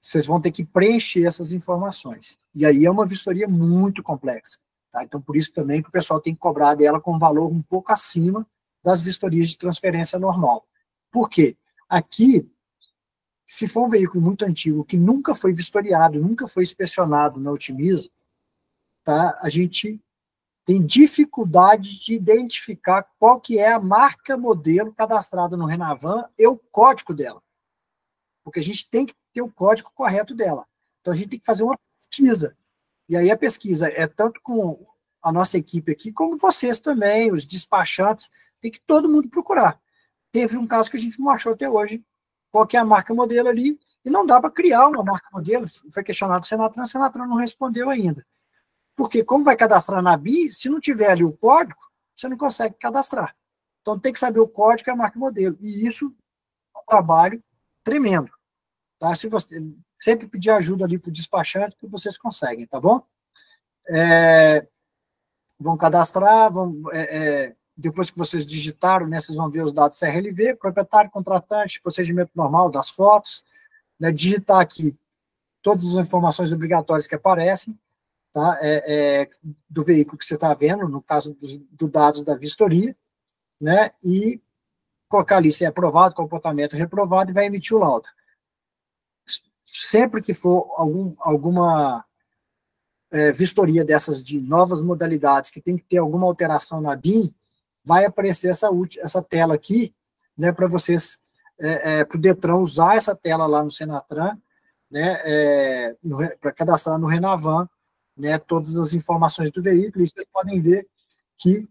vocês vão ter que preencher essas informações. E aí é uma vistoria muito complexa. Tá? Então, por isso também que o pessoal tem que cobrar dela com um valor um pouco acima das vistorias de transferência normal. Por quê? Aqui, se for um veículo muito antigo, que nunca foi vistoriado, nunca foi inspecionado na Otimiza, tá? A gente tem dificuldade de identificar qual que é a marca modelo cadastrada no Renavan e o código dela. Porque a gente tem que ter o código correto dela. Então, a gente tem que fazer uma pesquisa. E aí a pesquisa é tanto com a nossa equipe aqui, como vocês também, os despachantes, tem que todo mundo procurar. Teve um caso que a gente não achou até hoje qual que é a marca modelo ali, e não dá para criar uma marca modelo. Foi questionado o Senatran não respondeu ainda. Porque como vai cadastrar na BIM, se não tiver ali o código, você não consegue cadastrar. Então tem que saber o código e a marca modelo. E isso é um trabalho tremendo. Tá? Se você sempre pedir ajuda ali para o despachante, que vocês conseguem, tá bom? Vão cadastrar, depois que vocês digitaram, né, vocês vão ver os dados CRLV, proprietário, contratante, procedimento normal das fotos, né, digitar aqui todas as informações obrigatórias que aparecem, tá? Do veículo que você está vendo, no caso dos dados da vistoria, né, e colocar ali se é aprovado, comportamento reprovado, e vai emitir o laudo. Sempre que for alguma vistoria dessas de novas modalidades, que tem que ter alguma alteração na BIM, vai aparecer essa tela aqui, né, para vocês, para o Detran usar essa tela lá no Senatran, né, para cadastrar no Renavan, né, todas as informações do veículo, e vocês podem ver que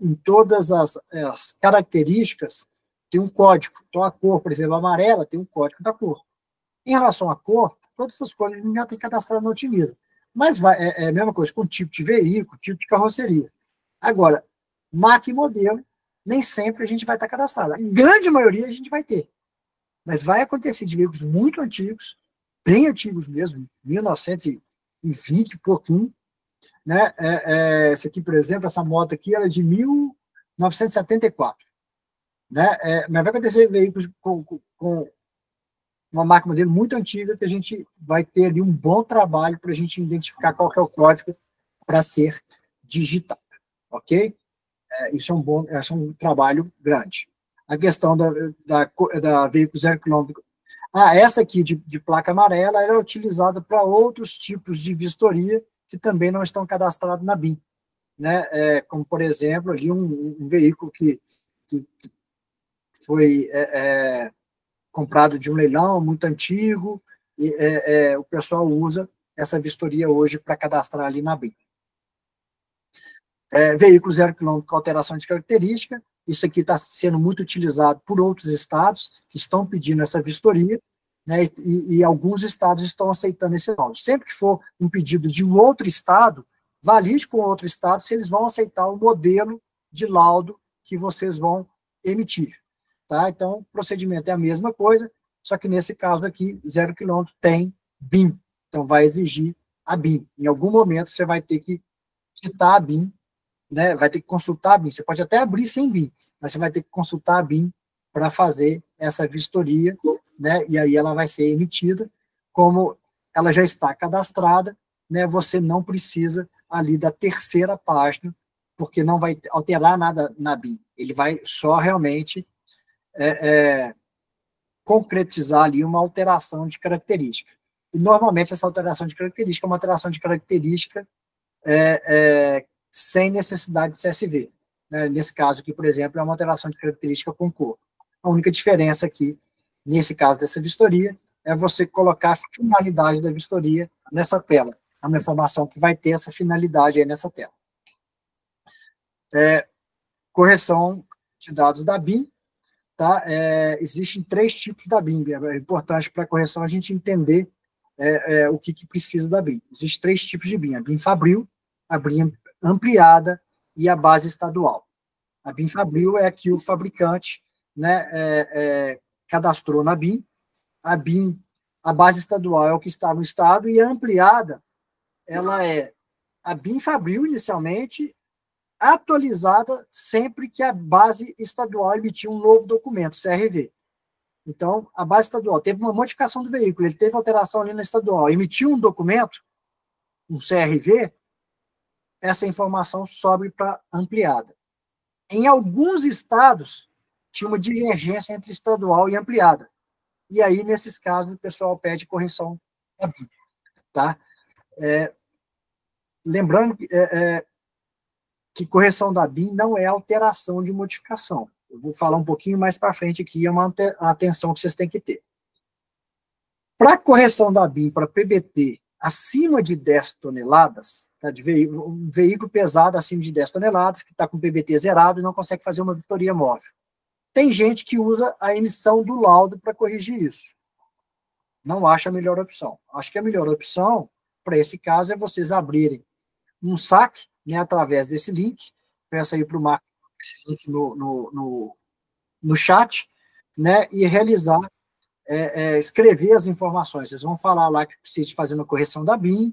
em todas as características tem um código. Então, a cor, por exemplo, amarela, tem um código da cor. Em relação à cor, todas essas cores a gente já tem cadastrado no Otimiza. Mas é a mesma coisa com tipo de veículo, tipo de carroceria. Agora, marca e modelo, nem sempre a gente vai estar cadastrado. A grande maioria a gente vai ter. Mas vai acontecer de veículos muito antigos, bem antigos mesmo, 1920 e pouquinho, né? Esse aqui, por exemplo, essa moto aqui era de 1974. Né? Mas vai acontecer veículos com uma marca modelo muito antiga, que a gente vai ter ali um bom trabalho para a gente identificar qual que é o código para ser digitado, ok? Isso é um trabalho grande. A questão da veículo 0 km. Essa aqui de placa amarela, ela é utilizada para outros tipos de vistoria que também não estão cadastrados na BIM, né? Como, por exemplo, ali um veículo que foi comprado de um leilão muito antigo, e o pessoal usa essa vistoria hoje para cadastrar ali na BIM. Veículo 0 km com alteração de característica, isso aqui está sendo muito utilizado por outros estados que estão pedindo essa vistoria, né, e alguns estados estão aceitando esse laudo. Sempre que for um pedido de um outro estado, valide com outro estado se eles vão aceitar o modelo de laudo que vocês vão emitir. Tá? Então, o procedimento é a mesma coisa, só que nesse caso aqui, 0 km tem BIM. Então, vai exigir a BIM. Em algum momento, você vai ter que citar a BIM, né? Vai ter que consultar a BIM. Você pode até abrir sem BIM, mas você vai ter que consultar a BIM para fazer essa vistoria, né? E aí ela vai ser emitida. Como ela já está cadastrada, né? Você não precisa ali da terceira página, porque não vai alterar nada na BIM. Ele vai só realmente concretizar ali uma alteração de característica. E, normalmente, essa alteração de característica é uma alteração de característica sem necessidade de CSV. Né? Nesse caso aqui, por exemplo, é uma alteração de característica com cor. A única diferença aqui, nesse caso dessa vistoria, é você colocar a finalidade da vistoria nessa tela. É uma informação que vai ter essa finalidade aí nessa tela. Correção de dados da BIM. Tá? Existem 3 tipos da BIM. É importante para a correção a gente entender o que precisa da BIM. Existem 3 tipos de BIM. A BIM Fabril, a BIM ampliada e a base estadual. A BIM Fabril é a que o fabricante, né, cadastrou na BIM. A base estadual é o que está no estado, e a ampliada, ela é a BIM Fabril inicialmente, atualizada sempre que a base estadual emitir um novo documento, CRV. Então, a base estadual teve uma modificação do veículo, ele teve alteração ali na estadual, emitiu um documento, um CRV, essa informação sobe para ampliada. Em alguns estados, tinha uma divergência entre estadual e ampliada. E aí, nesses casos, o pessoal pede correção da BIM. Tá? lembrando que correção da BIM não é alteração de modificação. Eu vou falar um pouquinho mais para frente aqui, é uma atenção que vocês têm que ter. Para correção da BIM para PBT acima de 10 toneladas, tá, um veículo pesado acima de 10 toneladas, que está com PBT zerado e não consegue fazer uma vistoria móvel. Tem gente que usa a emissão do laudo para corrigir isso. Não acho a melhor opção. Acho que a melhor opção, para esse caso, é vocês abrirem um saque, né, através desse link. Peço aí para o Marco esse link no chat, né, e realizar, escrever as informações. Vocês vão falar lá que precisa de fazer uma correção da BIM,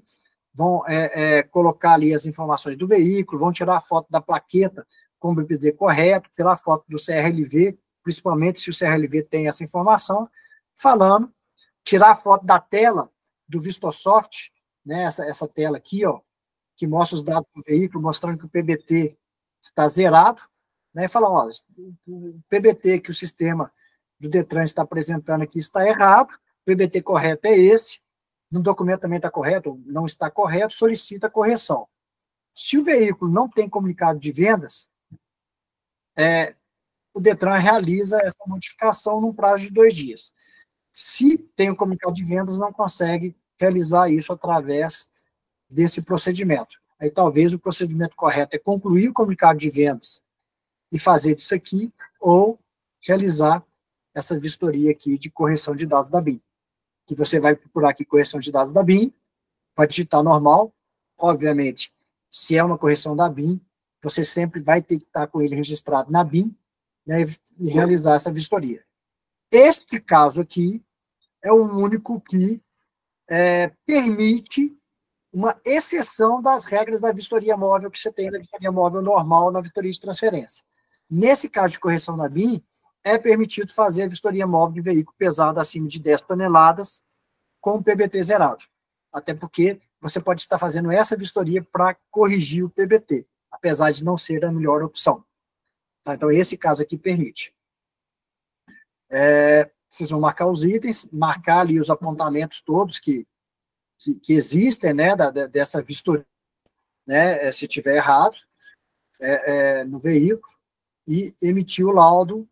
vão colocar ali as informações do veículo, vão tirar a foto da plaqueta com o BPD correto, tirar a foto do CRLV, principalmente se o CRLV tem essa informação, falando, tirar a foto da tela do VistoSoft, né, essa tela aqui, ó, que mostra os dados do veículo, mostrando que o PBT está zerado, né, e falar, ó, o PBT que o sistema do Detran está apresentando aqui está errado, o PBT correto é esse, no documento também está correto, ou não está correto, solicita a correção. Se o veículo não tem comunicado de vendas, o Detran realiza essa modificação num prazo de 2 dias. Se tem o comunicado de vendas, não consegue realizar isso através desse procedimento. Aí talvez o procedimento correto é concluir o comunicado de vendas e fazer disso aqui, ou realizar essa vistoria aqui de correção de dados da BIM. Que você vai procurar aqui correção de dados da BIM, vai digitar normal, obviamente, se é uma correção da BIM, você sempre vai ter que estar com ele registrado na BIM, né, e realizar essa vistoria. Este caso aqui é o único que permite uma exceção das regras da vistoria móvel que você tem na vistoria móvel normal, na vistoria de transferência. Nesse caso de correção da BIM, é permitido fazer a vistoria móvel de veículo pesado acima de 10 toneladas com o PBT zerado. Até porque você pode estar fazendo essa vistoria para corrigir o PBT, apesar de não ser a melhor opção. Tá? Então, esse caso aqui permite. Vocês vão marcar os itens, marcar ali os apontamentos todos que existem, né, dessa vistoria, né, se tiver errado no veículo, e emitir o laudo.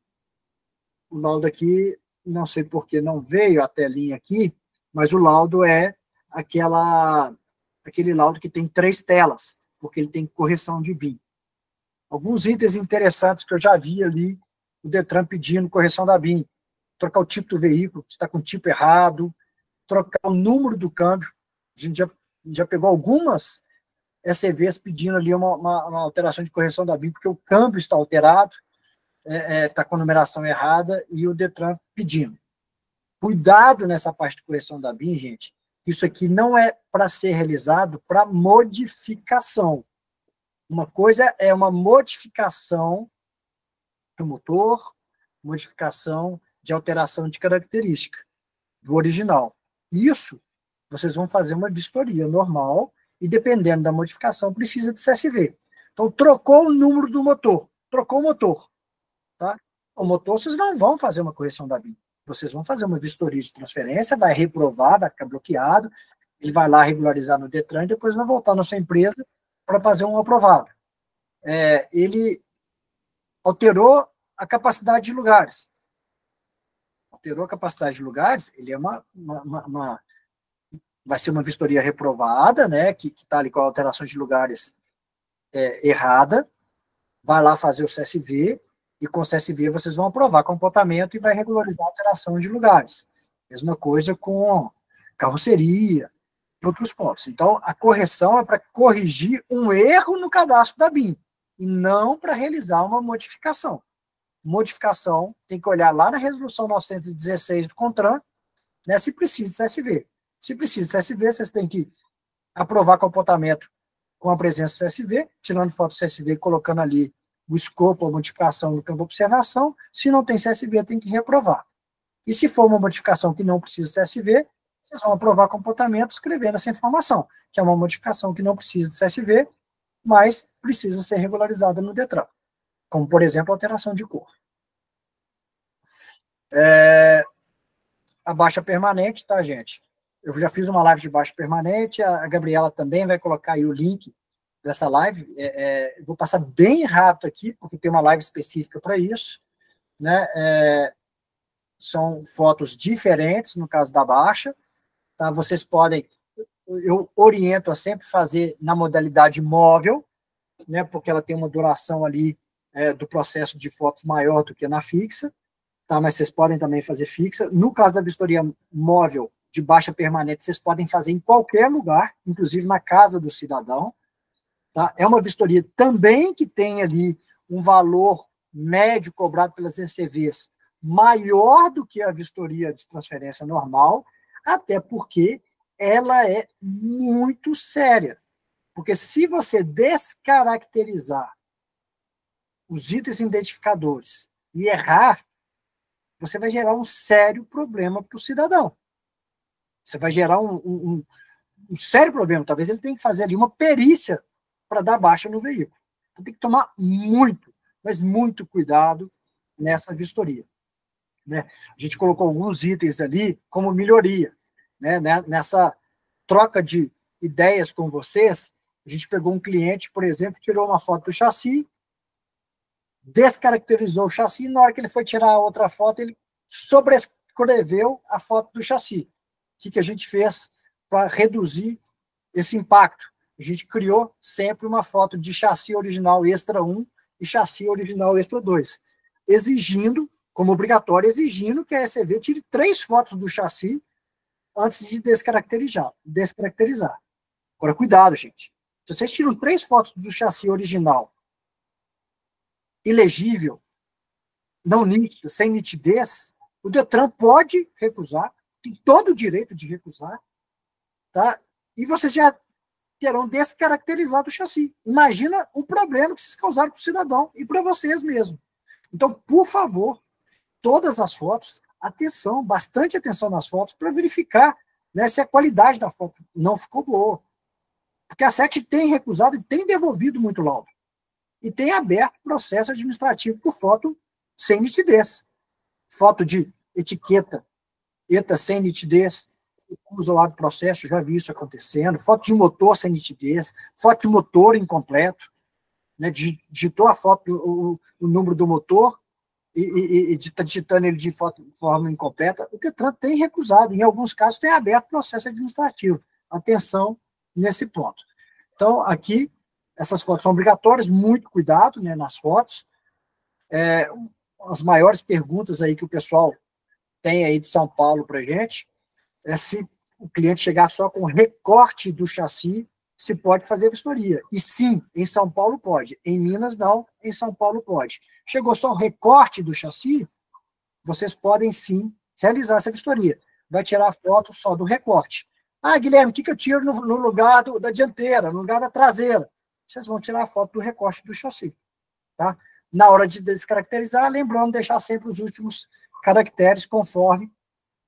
O laudo aqui, não sei por que não veio a telinha aqui, mas o laudo é aquele laudo que tem 3 telas, porque ele tem correção de BIM. Alguns itens interessantes que eu já vi ali, o Detran pedindo correção da BIM, trocar o tipo do veículo, se está com o tipo errado, trocar o número do câmbio. A gente já pegou algumas ECVs pedindo ali uma alteração de correção da BIM, porque o câmbio está alterado, está com a numeração errada, e o Detran pedindo. Cuidado nessa parte de correção da BIM, gente. Isso aqui não é para ser realizado para modificação. Uma coisa é uma modificação do motor, modificação de alteração de característica do original. Isso, vocês vão fazer uma vistoria normal e, dependendo da modificação, precisa de CSV. Então, trocou o número do motor, trocou o motor. Tá? O motor, vocês não vão fazer uma correção da BIM. Vocês vão fazer uma vistoria de transferência, vai reprovar, vai ficar bloqueado, ele vai lá regularizar no Detran e depois vai voltar na sua empresa para fazer um aprovado. Ele alterou a capacidade de lugares. Alterou a capacidade de lugares, ele vai ser uma vistoria reprovada, né, que está ali com a alteração de lugares errada, vai lá fazer o CSV, e com o CSV vocês vão aprovar comportamento e vai regularizar a alteração de lugares. Mesma coisa com carroceria, outros pontos. Então, a correção é para corrigir um erro no cadastro da BIM, e não para realizar uma modificação. Modificação, tem que olhar lá na resolução 916 do CONTRAN, né, se precisa de CSV. Se precisa de CSV, vocês têm que aprovar comportamento com a presença do CSV, tirando foto do CSV e colocando ali o escopo, a modificação no campo de observação. Se não tem CSV, tem que reprovar. E se for uma modificação que não precisa de CSV, vocês vão aprovar comportamento escrevendo essa informação, que é uma modificação que não precisa de CSV, mas precisa ser regularizada no Detran, como, por exemplo, alteração de cor. A baixa permanente, tá, gente? Eu já fiz uma live de baixa permanente, a Gabriela também vai colocar aí o link dessa live. Vou passar bem rápido aqui, porque tem uma live específica para isso, né? São fotos diferentes, no caso da baixa, tá? Vocês podem, eu oriento a sempre fazer na modalidade móvel, né? Porque ela tem uma duração ali do processo de fotos maior do que na fixa, tá? Mas vocês podem também fazer fixa. No caso da vistoria móvel de baixa permanente, vocês podem fazer em qualquer lugar, inclusive na casa do cidadão, tá? É uma vistoria também que tem ali um valor médio cobrado pelas RCVs maior do que a vistoria de transferência normal, até porque ela é muito séria. Porque se você descaracterizar os itens identificadores e errar, você vai gerar um sério problema para o cidadão. Você vai gerar um sério problema. Talvez ele tenha que fazer ali uma perícia para dar baixa no veículo. Então tem que tomar muito, mas muito cuidado nessa vistoria, né? A gente colocou alguns itens ali como melhoria, né? Nessa troca de ideias com vocês, a gente pegou um cliente, por exemplo, tirou uma foto do chassi, descaracterizou o chassi, e na hora que ele foi tirar a outra foto, ele sobrescreveu a foto do chassi. O que a gente fez para reduzir esse impacto? A gente criou sempre uma foto de chassi original extra 1 e chassi original extra 2, exigindo, como obrigatório, exigindo que a ECV tire 3 fotos do chassi antes de descaracterizar. Agora, cuidado, gente. Se vocês tiram 3 fotos do chassi original, ilegível, não nítido, sem nitidez, o Detran pode recusar, tem todo o direito de recusar, tá? E vocês já terão descaracterizado o chassi. Imagina o problema que vocês causaram para o cidadão e para vocês mesmo. Então, por favor, todas as fotos, atenção, bastante atenção nas fotos, para verificar, né, se a qualidade da foto não ficou boa. Porque a SET tem recusado e tem devolvido muito laudo. E tem aberto processo administrativo por foto sem nitidez. Foto de etiqueta sem nitidez, usa lá do processo, já vi isso acontecendo. Foto de motor sem nitidez, foto de motor incompleto, né, digitou a foto, o número do motor, e está digitando ele de forma incompleta. O Detran tem recusado, em alguns casos tem aberto processo administrativo. Atenção nesse ponto. Então, aqui, essas fotos são obrigatórias, muito cuidado, né, nas fotos. As maiores perguntas aí que o pessoal tem aí de São Paulo para a gente é se o cliente chegar só com recorte do chassi, se pode fazer vistoria. E sim, em São Paulo pode. Em Minas, não. Em São Paulo pode. Chegou só o recorte do chassi, vocês podem sim realizar essa vistoria. Vai tirar a foto só do recorte. Ah, Guilherme, o que eu tiro no lugar da dianteira, no lugar da traseira? Vocês vão tirar a foto do recorte do chassi. Tá? Na hora de descaracterizar, lembrando de deixar sempre os últimos caracteres conforme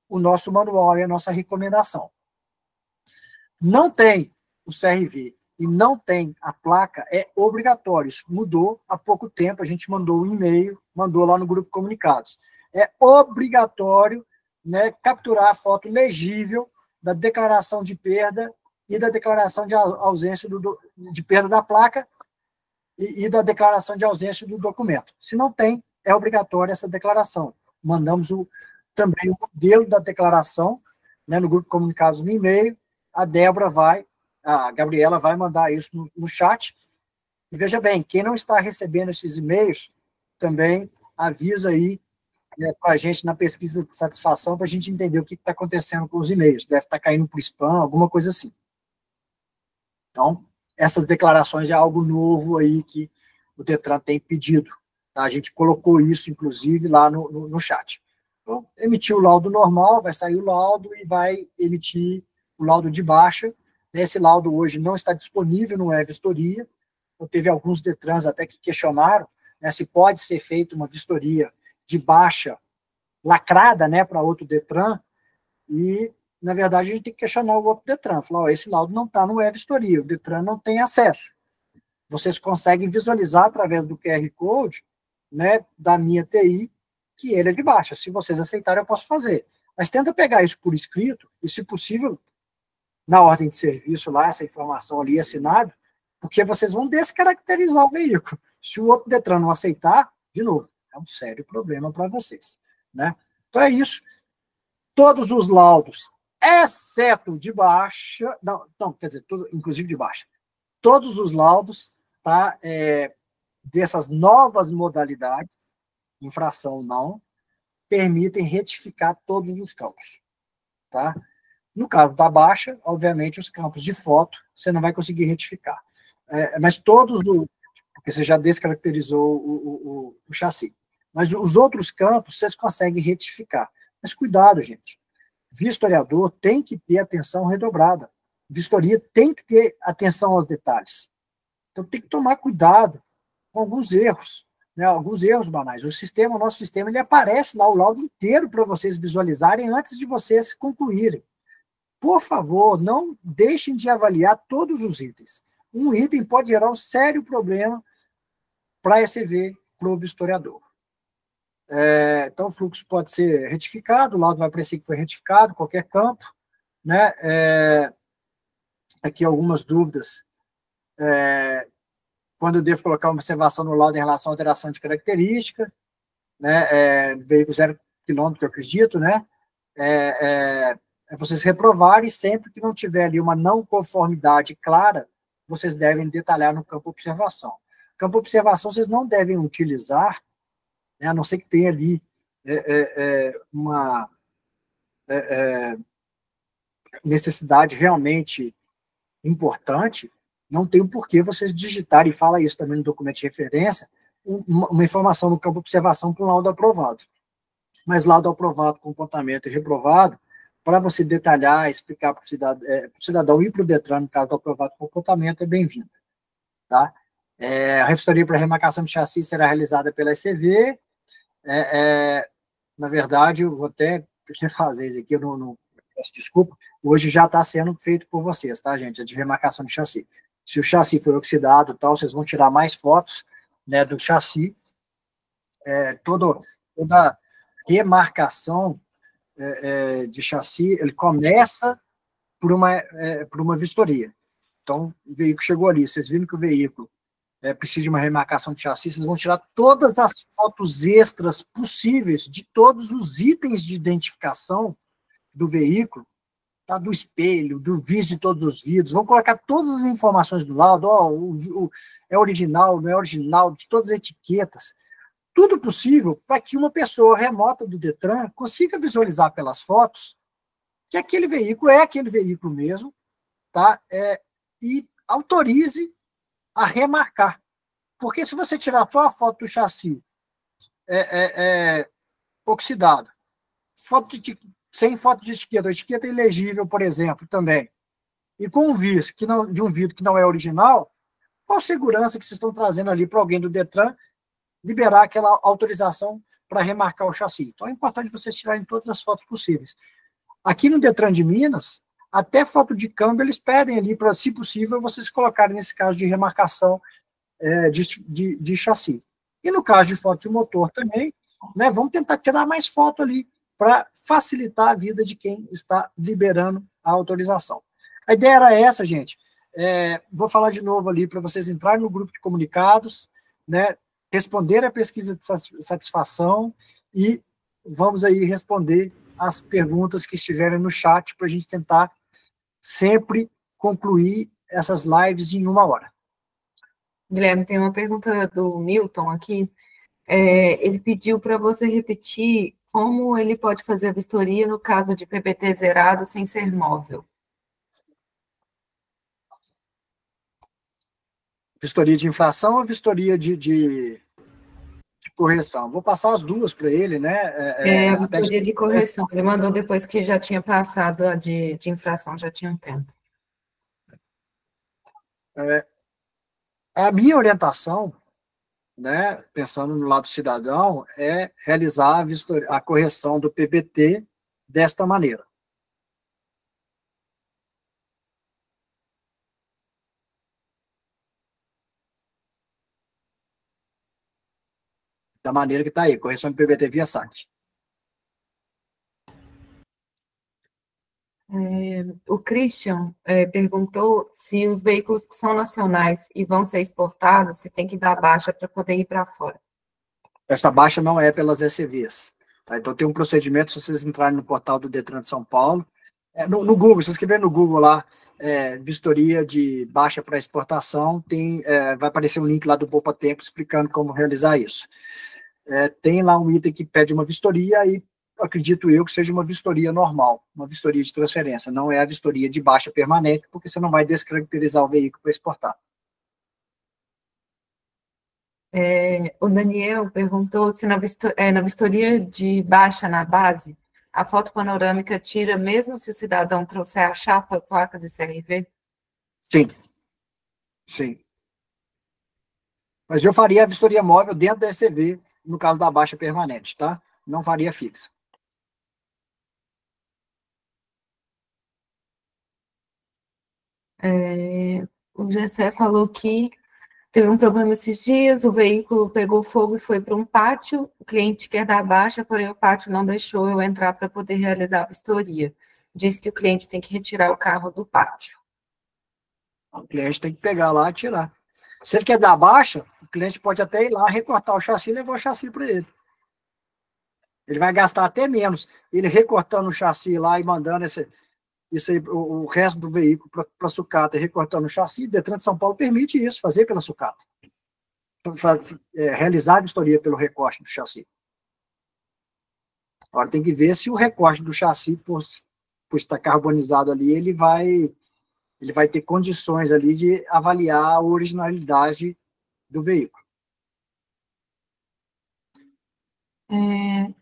o nosso manual e a nossa recomendação. Não tem o CRV e não tem a placa, é obrigatório. Isso mudou há pouco tempo, a gente mandou um e-mail, mandou lá no grupo Comunicados. É obrigatório, né, capturar a foto legível da declaração de perda e da declaração de ausência de perda da placa e da declaração de ausência do documento. Se não tem, é obrigatória essa declaração. Mandamos também o modelo da declaração, né, no grupo Comunicados no e-mail. A Gabriela vai mandar isso no chat. E veja bem, quem não está recebendo esses e-mails, também avisa aí, né, para a gente na pesquisa de satisfação, para a gente entender o que está acontecendo com os e-mails. Deve estar caindo para o spam, alguma coisa assim. Então, essas declarações é algo novo aí que o Detran tem pedido. Tá? A gente colocou isso, inclusive, lá no chat. Então, emitiu o laudo normal, vai sair o laudo e vai emitir o laudo de baixa. Esse laudo hoje não está disponível no e-vistoria. Então, teve alguns Detrans até que questionaram, né, se pode ser feita uma vistoria de baixa lacrada, né, para outro Detran, e, na verdade, a gente tem que questionar o outro Detran. Falar, esse laudo não está no e-vistoria, o Detran não tem acesso. Vocês conseguem visualizar através do QR Code, né, da minha TI, que ele é de baixa. Se vocês aceitarem, eu posso fazer. Mas tenta pegar isso por escrito e, se possível, na ordem de serviço lá, essa informação ali assinada, porque vocês vão descaracterizar o veículo. Se o outro Detran não aceitar, de novo, é um sério problema para vocês, né? Então é isso. Todos os laudos, exceto de baixa, não quer dizer, inclusive de baixa, todos os laudos, tá, dessas novas modalidades, infração não, permitem retificar todos os campos, tá? No caso da baixa, obviamente, os campos de foto você não vai conseguir retificar. Mas todos porque você já descaracterizou o chassi. Mas os outros campos vocês conseguem retificar. Mas cuidado, gente. Vistoriador tem que ter atenção redobrada. Vistoria tem que ter atenção aos detalhes. Então tem que tomar cuidado com alguns erros, né? Alguns erros banais. O nosso sistema, ele aparece lá o laudo inteiro para vocês visualizarem antes de vocês concluírem. Por favor, não deixem de avaliar todos os itens. Um item pode gerar um sério problema para a ECV, para o vistoriador. Então, o fluxo pode ser retificado, o laudo vai aparecer que foi retificado, qualquer campo, né? Aqui algumas dúvidas. Quando eu devo colocar uma observação no laudo em relação à alteração de característica, né? Veículo 0 km, que eu acredito, né? Vocês reprovarem, sempre que não tiver ali uma não conformidade clara, vocês devem detalhar no campo observação. Campo observação vocês não devem utilizar, né, a não ser que tenha ali uma necessidade realmente importante, não tem o porquê vocês digitarem, e fala isso também no documento de referência, uma informação no campo observação para um laudo aprovado. Mas laudo aprovado com apontamento e reprovado, para você detalhar, explicar para o cidadão e para o Detran, no caso do aprovado com apontamento, é bem-vindo. Tá? A vistoria para remarcação de chassi será realizada pela ECV. Na verdade, eu vou até refazer isso aqui, eu não peço desculpa, hoje já está sendo feito por vocês, tá, gente? É de remarcação de chassi. Se o chassi foi oxidado, tal, vocês vão tirar mais fotos, né, do chassi. Toda remarcação de chassi, ele começa por uma vistoria. Então, o veículo chegou ali, vocês viram que o veículo precisa de uma remarcação de chassi, vocês vão tirar todas as fotos extras possíveis de todos os itens de identificação do veículo, tá? Do espelho, do vídeo de todos os vidros, vão colocar todas as informações do laudo, é original, não é original, de todas as etiquetas, tudo possível para que uma pessoa remota do Detran consiga visualizar pelas fotos que aquele veículo é aquele veículo mesmo, tá? E autorize a remarcar. Porque se você tirar só a foto do chassi oxidado, sem foto de etiqueta ilegível, por exemplo, também, e com um vis de um vidro que não é original, qual segurança que vocês estão trazendo ali para alguém do Detran liberar aquela autorização para remarcar o chassi? Então é importante vocês tirarem todas as fotos possíveis. Aqui no Detran de Minas, até foto de câmbio eles pedem ali para, se possível, vocês colocarem nesse caso de remarcação de chassi. E no caso de foto de motor também, né, vamos tentar tirar mais foto ali para facilitar a vida de quem está liberando a autorização. A ideia era essa, gente. Vou falar de novo ali para vocês entrarem no grupo de comunicados, né, responder a pesquisa de satisfação e vamos aí responder as perguntas que estiverem no chat para a gente tentar sempre concluir essas lives em 1 hora. Guilherme, tem uma pergunta do Milton aqui. Ele pediu para você repetir como ele pode fazer a vistoria no caso de PBT zerado sem ser móvel. Vistoria de infração ou vistoria de correção? Vou passar as duas para ele, né? A vistoria de correção. Ele mandou depois que já tinha passado a de infração, já tinha um tempo. A minha orientação, né, pensando no lado cidadão, é realizar a correção do PBT desta maneira. Da maneira que está aí, correção do PBT via saque. O Christian perguntou se os veículos que são nacionais e vão ser exportados, se tem que dar baixa para poder ir para fora. Essa baixa não é pelas ECVs. Tá? Então, tem um procedimento, se vocês entrarem no portal do Detran de São Paulo, no Google, se vocês escreverem no Google lá, vistoria de baixa para exportação, vai aparecer um link lá do Poupa Tempo explicando como realizar isso. Tem lá um item que pede uma vistoria e acredito eu que seja uma vistoria normal, uma vistoria de transferência, não é a vistoria de baixa permanente, porque você não vai descaracterizar o veículo para exportar. O Daniel perguntou se na vistoria de baixa na base, a foto panorâmica tira mesmo se o cidadão trouxer a chapa, placas e CRV? Sim. Sim. Mas eu faria a vistoria móvel dentro da ECV, no caso da baixa permanente, tá? Não faria fixa. O Gessé falou que teve um problema esses dias, o veículo pegou fogo e foi para um pátio, o cliente quer dar baixa, porém o pátio não deixou eu entrar para poder realizar a vistoria. Disse que o cliente tem que retirar o carro do pátio. O cliente tem que pegar lá e tirar. Se ele quer dar baixa, o cliente pode até ir lá, recortar o chassi e levar o chassi para ele. Ele vai gastar até menos. Ele recortando o chassi lá e mandando isso aí, o resto do veículo para a sucata, recortando o chassi, o Detran de São Paulo permite isso, fazer pela sucata. Realizar a vistoria pelo recorte do chassi. Agora tem que ver se o recorte do chassi, por estar carbonizado ali, ele vai ter condições ali de avaliar a originalidade do veículo.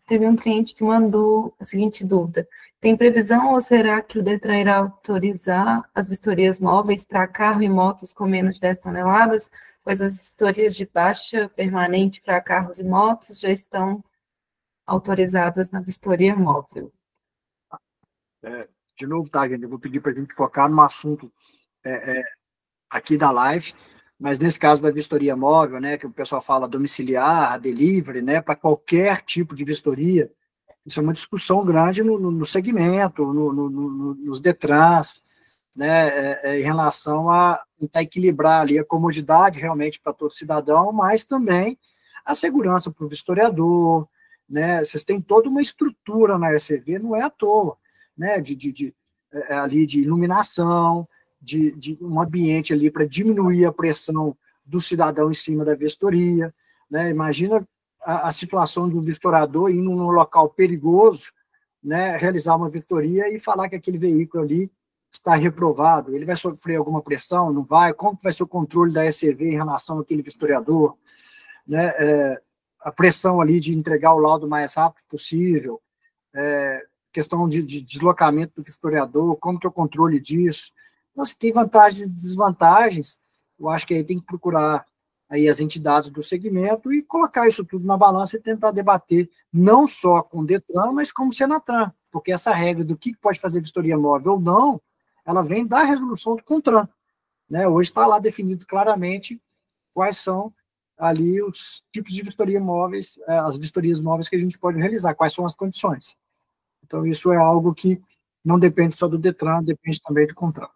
Teve um cliente que mandou a seguinte dúvida: tem previsão ou será que o Detran irá autorizar as vistorias móveis para carro e motos com menos de 10 toneladas, pois as vistorias de baixa permanente para carros e motos já estão autorizadas na vistoria móvel? De novo, tá, gente? Eu vou pedir para a gente focar no assunto aqui da live, mas nesse caso da vistoria móvel, né, que o pessoal fala domiciliar, delivery, né, para qualquer tipo de vistoria, isso é uma discussão grande no segmento, nos Detrans, né, em relação a tentar equilibrar ali a comodidade realmente para todo cidadão, mas também a segurança para o vistoriador, né, vocês têm toda uma estrutura na ECV, não é à toa, né, ali de iluminação, de um ambiente ali para diminuir a pressão do cidadão em cima da vistoria, né? Imagina a situação de um vistoriador indo num local perigoso, né, realizar uma vistoria e falar que aquele veículo ali está reprovado, ele vai sofrer alguma pressão, não vai? Como vai ser o controle da ECV em relação àquele vistoriador? Né? A pressão ali de entregar o laudo o mais rápido possível, questão de deslocamento do vistoriador, como que é o controle disso? Então, se tem vantagens e desvantagens, eu acho que aí tem que procurar aí as entidades do segmento e colocar isso tudo na balança e tentar debater, não só com o Detran, mas como o Senatran, porque essa regra do que pode fazer vistoria móvel ou não, ela vem da resolução do CONTRAN, né? Hoje está lá definido claramente quais são ali os tipos de vistoria móveis, as vistorias móveis que a gente pode realizar, quais são as condições. Então, isso é algo que não depende só do Detran, depende também do CONTRAN.